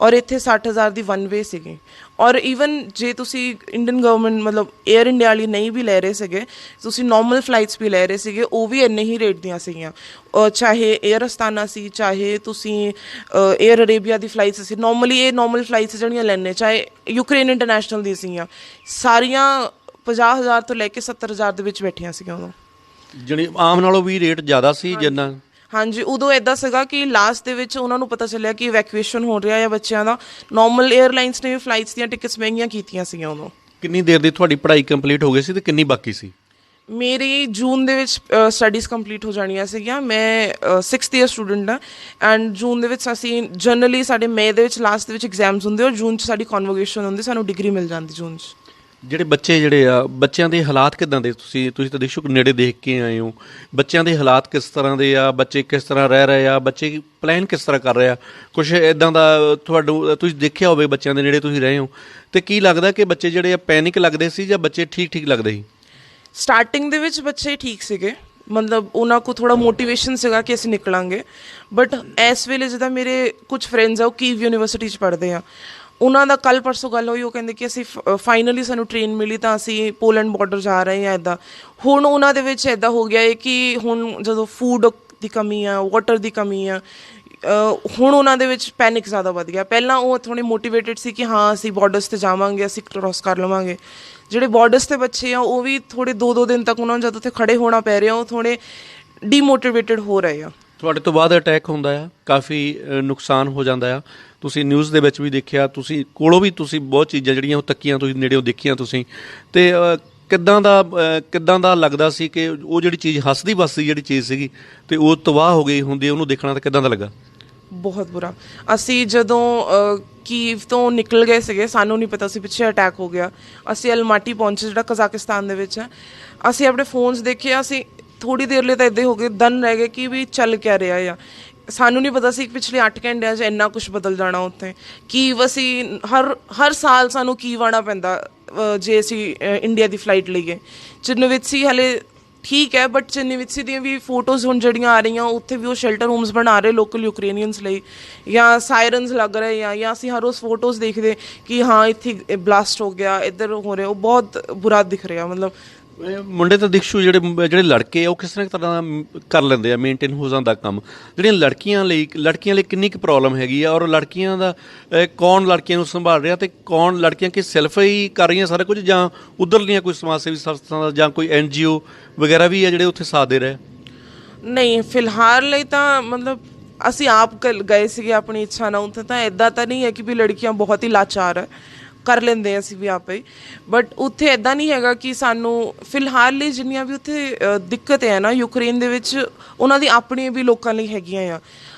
ਔਰ ਇੱਥੇ 60,000 ਦੀ 1 ਵੇ ਸੀਗੀ। ਔਰ ਈਵਨ ਜੇ ਤੁਸੀਂ ਇੰਡੀਅਨ ਗਵਰਨਮੈਂਟ ਮਤਲਬ ਏਅਰ ਇੰਡੀਆ ਵਾਲੀ ਨਹੀਂ ਵੀ ਲੈ ਰਹੇ ਸੀਗੇ, ਤੁਸੀਂ ਨੋਰਮਲ ਫਲਾਈਟਸ ਵੀ ਲੈ ਰਹੇ ਸੀਗੇ, ਉਹ ਵੀ ਇੰਨੇ ਹੀ ਰੇਟ ਦੀਆਂ ਸੀਗੀਆਂ। ਚਾਹੇ ਏਅਰ ਅਸਤਾਨਾ ਸੀ, ਚਾਹੇ ਤੁਸੀਂ ਏਅਰ ਅਰੇਬੀਆ ਦੀ ਫਲਾਈਟਸ ਸੀ, ਨੋਰਮਲ ਫਲਾਈਟਸ ਜਿਹੜੀਆਂ ਲੈਣੇ, ਚਾਹੇ ਯੂਕਰੇਨ ਇੰਟਰਨੈਸ਼ਨਲ ਦੀ ਸੀਗੀਆਂ, ਸਾਰੀਆਂ 50,000 ਤੋਂ ਲੈ ਕੇ 70,000 ਦੇ ਵਿੱਚ ਬੈਠੀਆਂ ਸੀਗੀਆਂ ਉਦੋਂ। ਜਿਹੜੀ ਆਮ ਨਾਲੋਂ ਵੀ ਰੇਟ ਜ਼ਿਆਦਾ ਸੀ ਜਿੰਨਾ? ਹਾਂਜੀ, ਉਦੋਂ ਇੱਦਾਂ ਸੀਗਾ ਕਿ ਲਾਸਟ ਦੇ ਵਿੱਚ ਉਹਨਾਂ ਨੂੰ ਪਤਾ ਚੱਲਿਆ ਕਿ ਇਵੈਕੂਏਸ਼ਨ ਹੋ ਰਿਹਾ ਹੈ ਬੱਚਿਆਂ ਦਾ। ਨੋਰਮਲ ਏਅਰਲਾਈਨਸ ਨੇ ਵੀ ਫਲਾਈਟਸ ਦੀਆਂ ਟਿਕਟਸ ਮਹਿੰਗੀਆਂ ਕੀਤੀਆਂ ਸੀਗੀਆਂ ਉਦੋਂ। ਕਿੰਨੀ ਦੇਰ ਦੀ ਤੁਹਾਡੀ ਪੜ੍ਹਾਈ ਕੰਪਲੀਟ ਹੋ ਗਈ ਸੀ ਤੇ ਕਿੰਨੀ ਬਾਕੀ ਸੀ? ਮੇਰੀ ਜੂਨ ਦੇ ਵਿੱਚ ਸਟੱਡੀਜ਼ ਕੰਪਲੀਟ ਹੋ ਜਾਣੀਆਂ ਸੀਗੀਆਂ। ਮੈਂ 6th ਈਅਰ ਸਟੂਡੈਂਟ ਹਾਂ, ਐਂਡ ਜੂਨ ਦੇ ਵਿੱਚ ਅਸੀਂ ਜਨਰਲੀ ਸਾਡੇ ਮਈ ਦੇ ਵਿੱਚ ਲਾਸਟ ਦੇ ਵਿੱਚ ਐਗਜ਼ਾਮਸ ਹੁੰਦੇ, ਔਰ ਜੂਨ 'ਚ ਸਾਡੀ ਕਨਵੋਕੇਸ਼ਨ ਹੁੰਦੀ, ਸਾਨੂੰ ਡਿਗਰੀ ਮਿਲ ਜਾਂਦੀ ਜੂਨ 'ਚ। ਜਿਹੜੇ ਬੱਚੇ ਬੱਚਿਆਂ ਦੇ ਹਾਲਾਤ ਕਿੱਦਾਂ ਦੇ? ਤੁਸੀਂ ਤਾਂ ਦੇਖੋ ਨੇੜੇ ਦੇਖ ਕੇ ਆਏ ਹੋ, ਬੱਚਿਆਂ ਦੇ ਹਾਲਾਤ ਕਿਸ ਤਰ੍ਹਾਂ ਦੇ ਆ, ਬੱਚੇ ਕਿਸ ਤਰ੍ਹਾਂ ਰਹਿ ਰਹੇ ਆ, ਬੱਚੇ ਪਲਾਨ ਕਿਸ ਤਰ੍ਹਾਂ ਕਰ ਰਹੇ ਆ, ਕੁਛ ਇੱਦਾਂ ਦਾ ਤੁਹਾਨੂੰ ਤੁਸੀਂ ਦੇਖਿਆ ਹੋਵੇ ਬੱਚਿਆਂ ਦੇ ਨੇੜੇ ਤੁਸੀਂ ਰਹੇ ਹੋ, ਤੇ ਕੀ ਲੱਗਦਾ ਕਿ ਬੱਚੇ ਜਿਹੜੇ ਆ ਪੈਨਿਕ ਲੱਗਦੇ ਸੀ ਜਾਂ ਬੱਚੇ ਠੀਕ ਲੱਗਦੇ ਸੀ? ਸਟਾਰਟਿੰਗ ਦੇ ਵਿੱਚ ਬੱਚੇ ਠੀਕ ਸੀਗੇ, ਮਤਲਬ ਉਹਨਾਂ ਕੋਲ ਥੋੜ੍ਹਾ ਮੋਟੀਵੇਸ਼ਨ ਸੀਗਾ ਕਿ ਅਸੀਂ ਨਿਕਲਾਂਗੇ। ਬਟ ਇਸ ਵੇਲੇ ਜਿੱਦਾਂ ਮੇਰੇ ਕੁਝ ਫਰੈਂਡਸ ਆ ਉਹ ਕੀਵ ਯੂਨੀਵਰਸਿਟੀ 'ਚ ਪੜ੍ਹਦੇ ਆ, ਉਹਨਾਂ ਦਾ ਕੱਲ੍ਹ ਪਰਸੋਂ ਗੱਲ ਹੋਈ, ਉਹ ਕਹਿੰਦੇ ਕਿ ਅਸੀਂ ਫਾਈਨਲੀ ਸਾਨੂੰ ਟ੍ਰੇਨ ਮਿਲੀ ਤਾਂ ਅਸੀਂ ਪੋਲੈਂਡ ਬਾਰਡਰ ਜਾ ਰਹੇ ਹਾਂ। ਇੱਦਾਂ ਹੁਣ ਉਹਨਾਂ ਦੇ ਵਿੱਚ ਇੱਦਾਂ ਹੋ ਗਿਆ ਹੈ ਕਿ ਹੁਣ ਜਦੋਂ ਫੂਡ ਦੀ ਕਮੀ ਆ, ਵਾਟਰ ਦੀ ਕਮੀ ਆ, ਹੁਣ ਉਹਨਾਂ ਦੇ ਵਿੱਚ ਪੈਨਿਕ ਜ਼ਿਆਦਾ ਵੱਧ ਗਿਆ। ਪਹਿਲਾਂ ਉਹ ਥੋੜ੍ਹੇ ਮੋਟੀਵੇਟਿਡ ਸੀ ਕਿ ਹਾਂ ਅਸੀਂ ਬਾਰਡਰਸ 'ਤੇ ਜਾਵਾਂਗੇ, ਅਸੀਂ ਕ੍ਰੋਸ ਕਰ ਲਵਾਂਗੇ। ਜਿਹੜੇ ਬਾਰਡਰਸ 'ਤੇ ਬੱਚੇ ਆ ਉਹ ਵੀ ਥੋੜ੍ਹੇ 2-2 ਦਿਨ ਤੱਕ ਉਹਨਾਂ ਨੂੰ ਜਦੋਂ ਉੱਥੇ ਖੜ੍ਹੇ ਹੋਣਾ ਪੈ ਰਿਹਾ, ਉਹ ਥੋੜ੍ਹੇ ਡੀਮੋਟੀਵੇਟਿਡ ਹੋ ਰਹੇ ਆ। ਤੁਹਾਡੇ ਤੋਂ ਬਾਅਦ ਅਟੈਕ ਹੁੰਦਾ ਆ, ਕਾਫੀ ਨੁਕਸਾਨ ਹੋ ਜਾਂਦਾ ਆ। ਤੁਸੀਂ ਨਿਊਜ਼ ਦੇ ਵਿੱਚ ਵੀ ਦੇਖਿਆ, ਤੁਸੀਂ ਕੋਲੋਂ ਵੀ ਤੁਸੀਂ ਬਹੁਤ ਚੀਜ਼ਾਂ ਜਿਹੜੀਆਂ ਉਹ ਤੱਕੀਆਂ, ਤੁਸੀਂ ਨੇੜਿਓਂ ਦੇਖੀਆਂ ਤੁਸੀਂ, ਅਤੇ ਕਿੱਦਾਂ ਦਾ ਲੱਗਦਾ ਸੀ ਕਿ ਉਹ ਜਿਹੜੀ ਚੀਜ਼ ਹੱਸਦੀ ਵੱਸਦੀ ਜਿਹੜੀ ਚੀਜ਼ ਸੀਗੀ ਅਤੇ ਉਹ ਤਬਾਹ ਹੋ ਗਈ ਹੁੰਦੀ, ਉਹਨੂੰ ਦੇਖਣਾ ਤਾਂ ਕਿੱਦਾਂ ਦਾ ਲੱਗਾ? ਬਹੁਤ ਬੁਰਾ। ਅਸੀਂ ਜਦੋਂ ਕੀਵ ਤੋਂ ਨਿਕਲ ਗਏ ਸੀਗੇ, ਸਾਨੂੰ ਨਹੀਂ ਪਤਾ ਸੀ ਪਿੱਛੇ ਅਟੈਕ ਹੋ ਗਿਆ। ਅਸੀਂ ਅਲਮਾਟੀ ਪਹੁੰਚੇ, ਜਿਹੜਾ ਕਜ਼ਾਕਿਸਤਾਨ ਦੇ ਵਿੱਚ ਹੈ। ਅਸੀਂ ਆਪਣੇ ਫੋਨਸ ਦੇਖੇ, ਅਸੀਂ ਥੋੜ੍ਹੀ ਦੇਰ ਲਈ ਤਾਂ ਇੱਦਾਂ ਹੋ ਗਏ, ਦਨ ਰਹਿ ਗਏ ਕਿ ਵੀ ਚੱਲ ਕਿਆ ਰਿਹਾ ਆ। ਸਾਨੂੰ ਨਹੀਂ ਪਤਾ ਸੀ ਕਿ ਪਿਛਲੇ 8 ਘੰਟਿਆਂ 'ਚ ਇੰਨਾ ਕੁਛ ਬਦਲ ਜਾਣਾ ਉੱਥੇ। ਕੀਵ ਅਸੀਂ ਹਰ ਸਾਲ ਸਾਨੂੰ ਕੀਵ ਆਉਣਾ ਪੈਂਦਾ ਜੇ ਅਸੀਂ ਇੰਡੀਆ ਦੀ ਫਲਾਈਟ ਲਈਏ। ਚਿਰਨੋਵਿਤਸੀ ਹਲੇ ਠੀਕ ਹੈ, ਬਟ ਚਿਰਨੋਵਿਤਸੀ ਦੀਆਂ ਵੀ ਫੋਟੋਜ਼ ਹੁਣ ਜਿਹੜੀਆਂ ਆ ਰਹੀਆਂ, ਉੱਥੇ ਵੀ ਉਹ ਸ਼ੈਲਟਰ ਹੋਮਸ ਬਣਾ ਰਹੇ ਲੋਕਲ ਯੂਕਰੇਨੀਅਨਸ ਲਈ, ਜਾਂ ਸਾਇਰਨਸ ਲੱਗ ਰਹੇ ਜਾਂ ਅਸੀਂ ਹਰ ਰੋਜ਼ ਫੋਟੋਜ਼ ਦੇਖਦੇ ਕਿ ਹਾਂ ਇੱਥੇ ਬਲਾਸਟ ਹੋ ਗਿਆ, ਇੱਧਰ ਹੋ ਰਿਹਾ। ਉਹ ਬਹੁਤ ਬੁਰਾ ਦਿਖ ਰਿਹਾ। ਮਤਲਬ ਮੁੰਡੇ ਤਾਂ ਦਿਖਸ਼ੂ ਜਿਹੜੇ ਲੜਕੇ ਆ ਉਹ ਕਿਸ ਤਰ੍ਹਾਂ ਕਰ ਲੈਂਦੇ ਆ, ਮੇਨਟੇਨ ਹੋ ਜਾਂਦਾ ਕੰਮ। ਜਿਹੜੀਆਂ ਲੜਕੀਆਂ ਲਈ ਕਿੰਨੀ ਕੁ ਪ੍ਰੋਬਲਮ ਹੈਗੀ ਆ, ਔਰ ਲੜਕੀਆਂ ਦਾ ਕੌਣ ਲੜਕੀਆਂ ਨੂੰ ਸੰਭਾਲ ਰਿਹਾ, ਅਤੇ ਕੌਣ ਲੜਕੀਆਂ ਕਿ ਸੈਲਫ ਹੀ ਕਰ ਰਹੀਆਂ ਸਾਰਾ ਕੁਝ, ਜਾਂ ਉੱਧਰਲੀਆਂ ਕੋਈ ਸਮਾਜ ਸੇਵੀ ਸੰਸਥਾ ਦਾ ਜਾਂ ਕੋਈ NGO ਵਗੈਰਾ ਵੀ ਆ ਜਿਹੜੇ ਉੱਥੇ ਸਾਥ ਦੇ ਰਹੇ? ਨਹੀਂ, ਫਿਲਹਾਲ ਲਈ ਤਾਂ ਮਤਲਬ ਅਸੀਂ ਆਪ ਗਏ ਸੀਗੇ ਆਪਣੀ ਇੱਛਾ ਨਾਲ ਉੱਥੇ। ਤਾਂ ਇੱਦਾਂ ਤਾਂ ਨਹੀਂ ਹੈ ਕਿ ਵੀ ਲੜਕੀਆਂ ਬਹੁਤ ਹੀ ਲਾਚਾਰ ਹੈ, ਕਰ ਲੈਂਦੇ ਅਸੀਂ ਵੀ ਆਪੇ ਹੀ। ਬਟ ਉੱਥੇ ਇੱਦਾਂ ਨਹੀਂ ਹੈਗਾ ਕਿ ਸਾਨੂੰ ਫਿਲਹਾਲ ਲਈ ਜਿੰਨੀਆਂ ਵੀ ਉੱਥੇ ਦਿੱਕਤ ਹੈ ਨਾ ਯੂਕਰੇਨ ਦੇ ਵਿੱਚ, ਉਹਨਾਂ ਦੀ ਆਪਣੀ ਵੀ ਲੋਕਾਂ ਲਈ ਹੈਗੀਆਂ ਆ।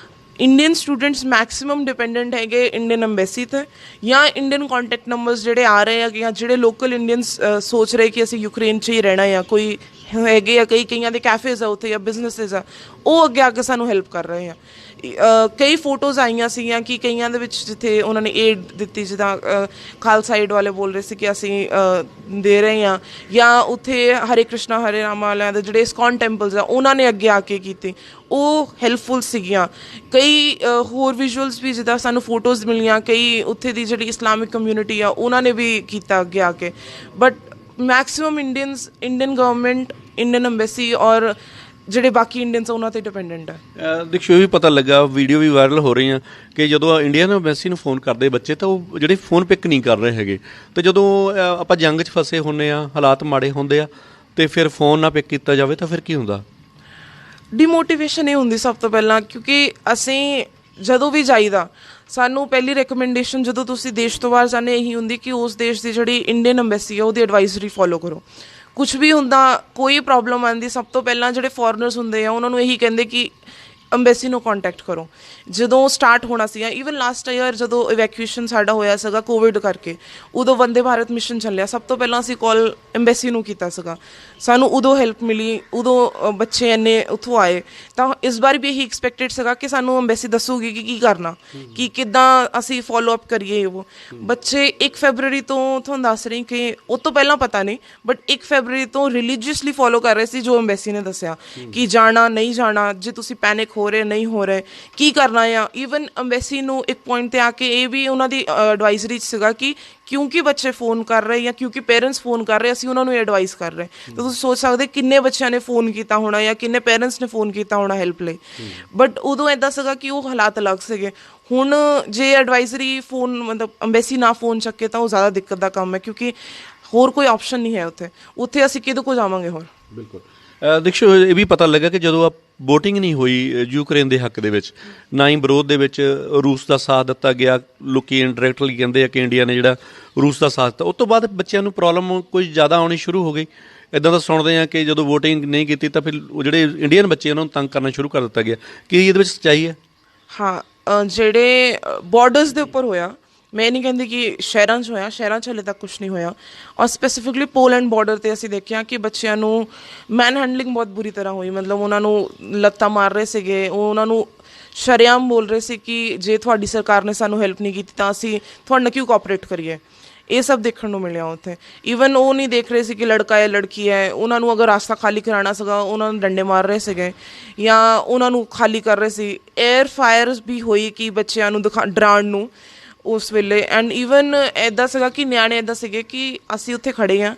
ਇੰਡੀਅਨ ਸਟੂਡੈਂਟਸ ਮੈਕਸੀਮਮ ਡਿਪੈਂਡੈਂਟ ਹੈਗੇ ਇੰਡੀਅਨ ਅੰਬੈਸੀ 'ਤੇ, ਜਾਂ ਇੰਡੀਅਨ ਕੰਟੈਕਟ ਨੰਬਰਸ ਜਿਹੜੇ ਆ ਰਹੇ ਆ, ਜਾਂ ਜਿਹੜੇ ਲੋਕਲ ਇੰਡੀਅਨਸ ਸੋਚ ਰਹੇ ਕਿ ਅਸੀਂ ਯੂਕਰੇਨ 'ਚ ਹੀ ਰਹਿਣਾ ਆ, ਕੋਈ ਹੈਗੇ ਆ ਕਈਆਂ ਦੇ ਕੈਫੇਜ਼ ਆ ਉੱਥੇ ਜਾਂ ਬਿਜ਼ਨਸਿਸ ਆ, ਉਹ ਅੱਗੇ ਆ ਕੇ ਸਾਨੂੰ ਹੈਲਪ ਕਰ ਰਹੇ ਆ। ਕਈ ਫੋਟੋਜ਼ ਆਈਆਂ ਸੀਗੀਆਂ ਕਿ ਕਈਆਂ ਦੇ ਵਿੱਚ ਜਿੱਥੇ ਉਹਨਾਂ ਨੇ ਏਡ ਦਿੱਤੀ, ਜਿੱਦਾਂ ਖਾਲਸਾ ਏਡ ਵਾਲੇ ਬੋਲ ਰਹੇ ਸੀ ਕਿ ਅਸੀਂ ਦੇ ਰਹੇ ਹਾਂ, ਜਾਂ ਉੱਥੇ ਹਰੇ ਕ੍ਰਿਸ਼ਨਾ ਹਰੇ ਰਾਮਾ ਵਾਲਿਆਂ ਦੇ ਜਿਹੜੇ ਇਸਕॉन ਟੈਂਪਲਸ ਆ, ਉਹਨਾਂ ਨੇ ਅੱਗੇ ਆ ਕੇ ਕੀਤੇ, ਉਹ ਹੈਲਪਫੁਲ ਸੀਗੀਆਂ। ਕਈ ਹੋਰ ਵਿਜ਼ੂਅਲਸ ਵੀ ਜਿੱਦਾਂ ਸਾਨੂੰ ਫੋਟੋਜ਼ ਮਿਲੀਆਂ, ਕਈ ਉੱਥੇ ਦੀ ਜਿਹੜੀ ਇਸਲਾਮਿਕ ਕਮਿਊਨਿਟੀ ਆ ਉਹਨਾਂ ਨੇ ਵੀ ਕੀਤਾ ਅੱਗੇ ਆ ਕੇ। But maximum Indian government, Indian embassy ਔਰ ਜਿਹੜੇ ਬਾਕੀ ਇੰਡੀਅਨਸ ਉਹਨਾਂ 'ਤੇ ਡਿਪੈਂਡੈਂਟ ਹੈ। ਦਿਕਸ਼ੂ ਵੀ ਪਤਾ ਲੱਗਾ, ਵੀਡੀਓ ਵੀ ਵਾਇਰਲ ਹੋ ਰਹੀਆਂ ਕਿ ਜਦੋਂ ਇੰਡੀਅਨ ਅੰਬੈਸੀ ਨੂੰ ਫੋਨ ਕਰਦੇ ਬੱਚੇ ਤਾਂ ਉਹ ਜਿਹੜੇ ਫੋਨ ਪਿਕ ਨਹੀਂ ਕਰ ਰਹੇ ਹੈਗੇ, ਅਤੇ ਜਦੋਂ ਆਪਾਂ ਜੰਗ 'ਚ ਫਸੇ ਹੁੰਦੇ ਆ, ਹਾਲਾਤ ਮਾੜੇ ਹੁੰਦੇ ਆ, ਅਤੇ ਫਿਰ ਫੋਨ ਨਾ ਪਿਕ ਕੀਤਾ ਜਾਵੇ ਤਾਂ ਫਿਰ ਕੀ ਹੁੰਦਾ? ਡੀਮੋਟੀਵੇਸ਼ਨ ਇਹ ਹੁੰਦੀ ਸਭ ਤੋਂ ਪਹਿਲਾਂ, ਕਿਉਂਕਿ ਅਸੀਂ ਜਦੋਂ ਵੀ ਜਾਈਦਾ ਸਾਨੂੰ ਪਹਿਲੀ ਰਿਕਮੈਂਡੇਸ਼ਨ ਜਦੋਂ ਤੁਸੀਂ ਦੇਸ਼ ਤੋਂ ਬਾਹਰ ਜਾਂਦੇ ਇਹੀ ਹੁੰਦੀ ਕਿ ਉਸ ਦੇਸ਼ ਦੀ ਜਿਹੜੀ ਇੰਡੀਅਨ ਅੰਬੈਸੀ ਆ ਉਹਦੀ ਐਡਵਾਈਜ਼ਰੀ ਫੋਲੋ ਕਰੋ। ਕੁਛ ਵੀ ਹੁੰਦਾ, ਕੋਈ ਪ੍ਰੋਬਲਮ ਆਉਂਦੀ, ਸਭ ਤੋਂ ਪਹਿਲਾਂ ਜਿਹੜੇ ਫੋਰਨਰਸ ਹੁੰਦੇ ਆ ਉਹਨਾਂ ਨੂੰ ਇਹੀ ਕਹਿੰਦੇ ਕਿ ਅੰਬੈਸੀ ਨੂੰ ਕੰਟੈਕਟ ਕਰੋ। ਜਦੋਂ ਸਟਾਰਟ ਹੋਣਾ ਸੀਗਾ, ਈਵਨ ਲਾਸਟ ਈਅਰ ਜਦੋਂ ਇਵੈਕੂਏਸ਼ਨ ਸਾਡਾ ਹੋਇਆ ਸੀਗਾ ਕੋਵਿਡ ਕਰਕੇ, ਉਦੋਂ ਵੰਦੇ ਭਾਰਤ ਮਿਸ਼ਨ ਚੱਲਿਆ, ਸਭ ਤੋਂ ਪਹਿਲਾਂ ਅਸੀਂ ਕਾਲ ਅੰਬੈਸੀ ਨੂੰ ਕੀਤਾ ਸੀਗਾ, ਸਾਨੂੰ ਉਦੋਂ ਹੈਲਪ ਮਿਲੀ, ਉਦੋਂ ਬੱਚੇ ਇੰਨੇ ਉੱਥੋਂ ਆਏ। ਤਾਂ ਇਸ ਵਾਰ ਵੀ ਇਹੀ ਐਕਸਪੈਕਟਡ ਸੀਗਾ ਕਿ ਸਾਨੂੰ ਅੰਬੈਸੀ ਦੱਸੂਗੀ ਕਿ ਕੀ ਕਰਨਾ, ਕਿ ਕਿੱਦਾਂ ਅਸੀਂ ਫੋਲੋ ਅਪ ਕਰੀਏ। ਉਹ ਬੱਚੇ 1 ਫੈਬਰਰੀ ਤੋਂ ਤੁਹਾਨੂੰ ਦੱਸ ਰਹੀ ਕਿ ਉਹ ਤੋਂ ਪਹਿਲਾਂ ਪਤਾ ਨਹੀਂ, ਬਟ 1 ਫੈਬਰਰੀ ਤੋਂ ਰਿਲੀਜੀਅਸਲੀ ਫੋਲੋ ਕਰ ਰਹੇ ਸੀ ਜੋ ਅੰਬੈਸੀ ਨੇ ਦੱਸਿਆ ਕਿ ਜਾਣਾ ਨਹੀਂ ਜਾਣਾ, ਜੇ ਤੁਸੀਂ ਪੈਨਿਕ ਹੋ ਰਹੇ ਨਹੀਂ ਹੋ ਰਹੇ, ਕੀ ਕਰਨਾ ਆ। ਈਵਨ ਅੰਬੈਸੀ ਨੂੰ ਇੱਕ ਪੁਆਇੰਟ 'ਤੇ ਆ ਕੇ ਇਹ ਵੀ ਉਹਨਾਂ ਦੀ ਐਡਵਾਈਜ਼ਰੀ 'ਚ ਸੀਗਾ ਕਿ ਕਿਉਂਕਿ ਬੱਚੇ ਫੋਨ ਕਰ ਰਹੇ ਜਾਂ ਕਿਉਂਕਿ ਪੇਰੈਂਟਸ ਫੋਨ ਕਰ ਰਹੇ, ਅਸੀਂ ਉਹਨਾਂ ਨੂੰ ਐਡਵਾਈਜ਼ ਕਰ ਰਹੇ। ਤਾਂ ਤੁਸੀਂ ਸੋਚ ਸਕਦੇ ਕਿੰਨੇ ਬੱਚਿਆਂ ਨੇ ਫੋਨ ਕੀਤਾ ਹੋਣਾ ਜਾਂ ਕਿੰਨੇ ਪੇਰੈਂਟਸ ਨੇ ਫੋਨ ਕੀਤਾ ਹੋਣਾ ਹੈਲਪ ਲਈ। ਬਟ ਉਦੋਂ ਇੱਦਾਂ ਸੀਗਾ ਕਿ ਉਹ ਹਾਲਾਤ ਅਲੱਗ ਸੀਗੇ। ਹੁਣ ਜੇ ਐਡਵਾਈਜ਼ਰੀ ਫੋਨ ਮਤਲਬ ਅੰਬੈਸੀ ਨਾ ਫੋਨ ਚੱਕੇ ਤਾਂ ਉਹ ਜ਼ਿਆਦਾ ਦਿੱਕਤ ਦਾ ਕੰਮ ਹੈ, ਕਿਉਂਕਿ ਹੋਰ ਕੋਈ ਆਪਸ਼ਨ ਨਹੀਂ ਹੈ ਉੱਥੇ ਅਸੀਂ ਕਿਹਦੇ ਕੋਲ ਜਾਵਾਂਗੇ ਹੋਰ। ਬਿਲਕੁਲ ਦਿਕਸ਼ੂ, ਇਹ ਵੀ ਪਤਾ ਲੱਗਾ ਕਿ ਜਦੋਂ ਵੋਟਿੰਗ ਨਹੀਂ ਹੋਈ ਯੂਕਰੇਨ ਦੇ ਹੱਕ ਦੇ ਵਿੱਚ, ਨਾ ਹੀ ਵਿਰੋਧ ਦੇ ਵਿੱਚ ਰੂਸ ਦਾ ਸਾਥ ਦਿੱਤਾ ਗਿਆ, ਲੋਕੀ ਇੰਡਾਇਰੈਕਟਲੀ ਕਹਿੰਦੇ ਆ ਕਿ ਇੰਡੀਆ ਨੇ ਜਿਹੜਾ ਰੂਸ ਦਾ ਸਾਥ ਦਿੱਤਾ, ਉਸ ਤੋਂ ਬਾਅਦ ਬੱਚਿਆਂ ਨੂੰ ਪ੍ਰੋਬਲਮ ਕੋਈ ਜ਼ਿਆਦਾ ਆਉਣੀ ਸ਼ੁਰੂ ਹੋ ਗਈ। ਇੱਦਾਂ ਤਾਂ ਸੁਣਦੇ ਆ ਕਿ ਜਦੋਂ ਵੋਟਿੰਗ ਨਹੀਂ ਕੀਤੀ ਤਾਂ ਫਿਰ ਉਹ ਜਿਹੜੇ ਇੰਡੀਅਨ ਬੱਚੇ ਉਹਨਾਂ ਨੂੰ ਤੰਗ ਕਰਨਾ ਸ਼ੁਰੂ ਕਰ ਦਿੱਤਾ ਗਿਆ। ਕੀ ਇਹਦੇ ਵਿੱਚ ਸੱਚਾਈ ਹੈ? ਹਾਂ, ਜਿਹੜੇ ਬਾਰਡਰਸ ਦੇ ਉੱਪਰ ਹੋਇਆ, ਮੈਂ ਨਹੀਂ ਕਹਿੰਦੀ ਕਿ ਸ਼ਹਿਰਾਂ 'ਚ ਹੋਇਆ, ਸ਼ਹਿਰਾਂ 'ਚ ਹਾਲੇ ਤੱਕ ਕੁਛ ਨਹੀਂ ਹੋਇਆ। ਔਰ ਸਪੈਸੀਫਿਕਲੀ ਪੋਲੈਂਡ ਬਾਰਡਰ 'ਤੇ ਅਸੀਂ ਦੇਖਿਆ ਕਿ ਬੱਚਿਆਂ ਨੂੰ ਮੈਨ ਹੈਂਡਲਿੰਗ ਬਹੁਤ ਬੁਰੀ ਤਰ੍ਹਾਂ ਹੋਈ। ਮਤਲਬ ਉਹਨਾਂ ਨੂੰ ਲੱਤਾਂ ਮਾਰ ਰਹੇ ਸੀਗੇ, ਉਹ ਉਹਨਾਂ ਨੂੰ ਸ਼ਰੇਆਮ ਬੋਲ ਰਹੇ ਸੀ ਕਿ ਜੇ ਤੁਹਾਡੀ ਸਰਕਾਰ ਨੇ ਸਾਨੂੰ ਹੈਲਪ ਨਹੀਂ ਕੀਤੀ ਤਾਂ ਅਸੀਂ ਤੁਹਾਡੇ ਨਾਲ ਕਿਉਂ ਕੋਆਪਰੇਟ ਕਰੀਏ। ਇਹ ਸਭ ਦੇਖਣ ਨੂੰ ਮਿਲਿਆ ਉੱਥੇ। ਈਵਨ ਉਹ ਨਹੀਂ ਦੇਖ ਰਹੇ ਸੀ ਕਿ ਲੜਕਾ ਹੈ ਲੜਕੀ ਹੈ, ਉਹਨਾਂ ਨੂੰ ਅਗਰ ਰਾਸਤਾ ਖਾਲੀ ਕਰਾਉਣਾ ਸੀਗਾ ਉਹਨਾਂ ਨੂੰ ਡੰਡੇ ਮਾਰ ਰਹੇ ਸੀਗੇ ਜਾਂ ਉਹਨਾਂ ਨੂੰ ਖਾਲੀ ਕਰ ਰਹੇ ਸੀ। ਏਅਰ ਫਾਇਰਸ ਵੀ ਹੋਈ ਕਿ ਬੱਚਿਆਂ ਨੂੰ ਡਰਾਉਣ ਨੂੰ ਉਸ ਵੇਲੇ। ਐਂਡ ਈਵਨ ਇੱਦਾਂ ਸੀਗਾ ਕਿ ਨਿਆਣੇ ਇੱਦਾਂ ਸੀਗੇ ਕਿ ਅਸੀਂ ਉੱਥੇ ਖੜ੍ਹੇ ਹਾਂ,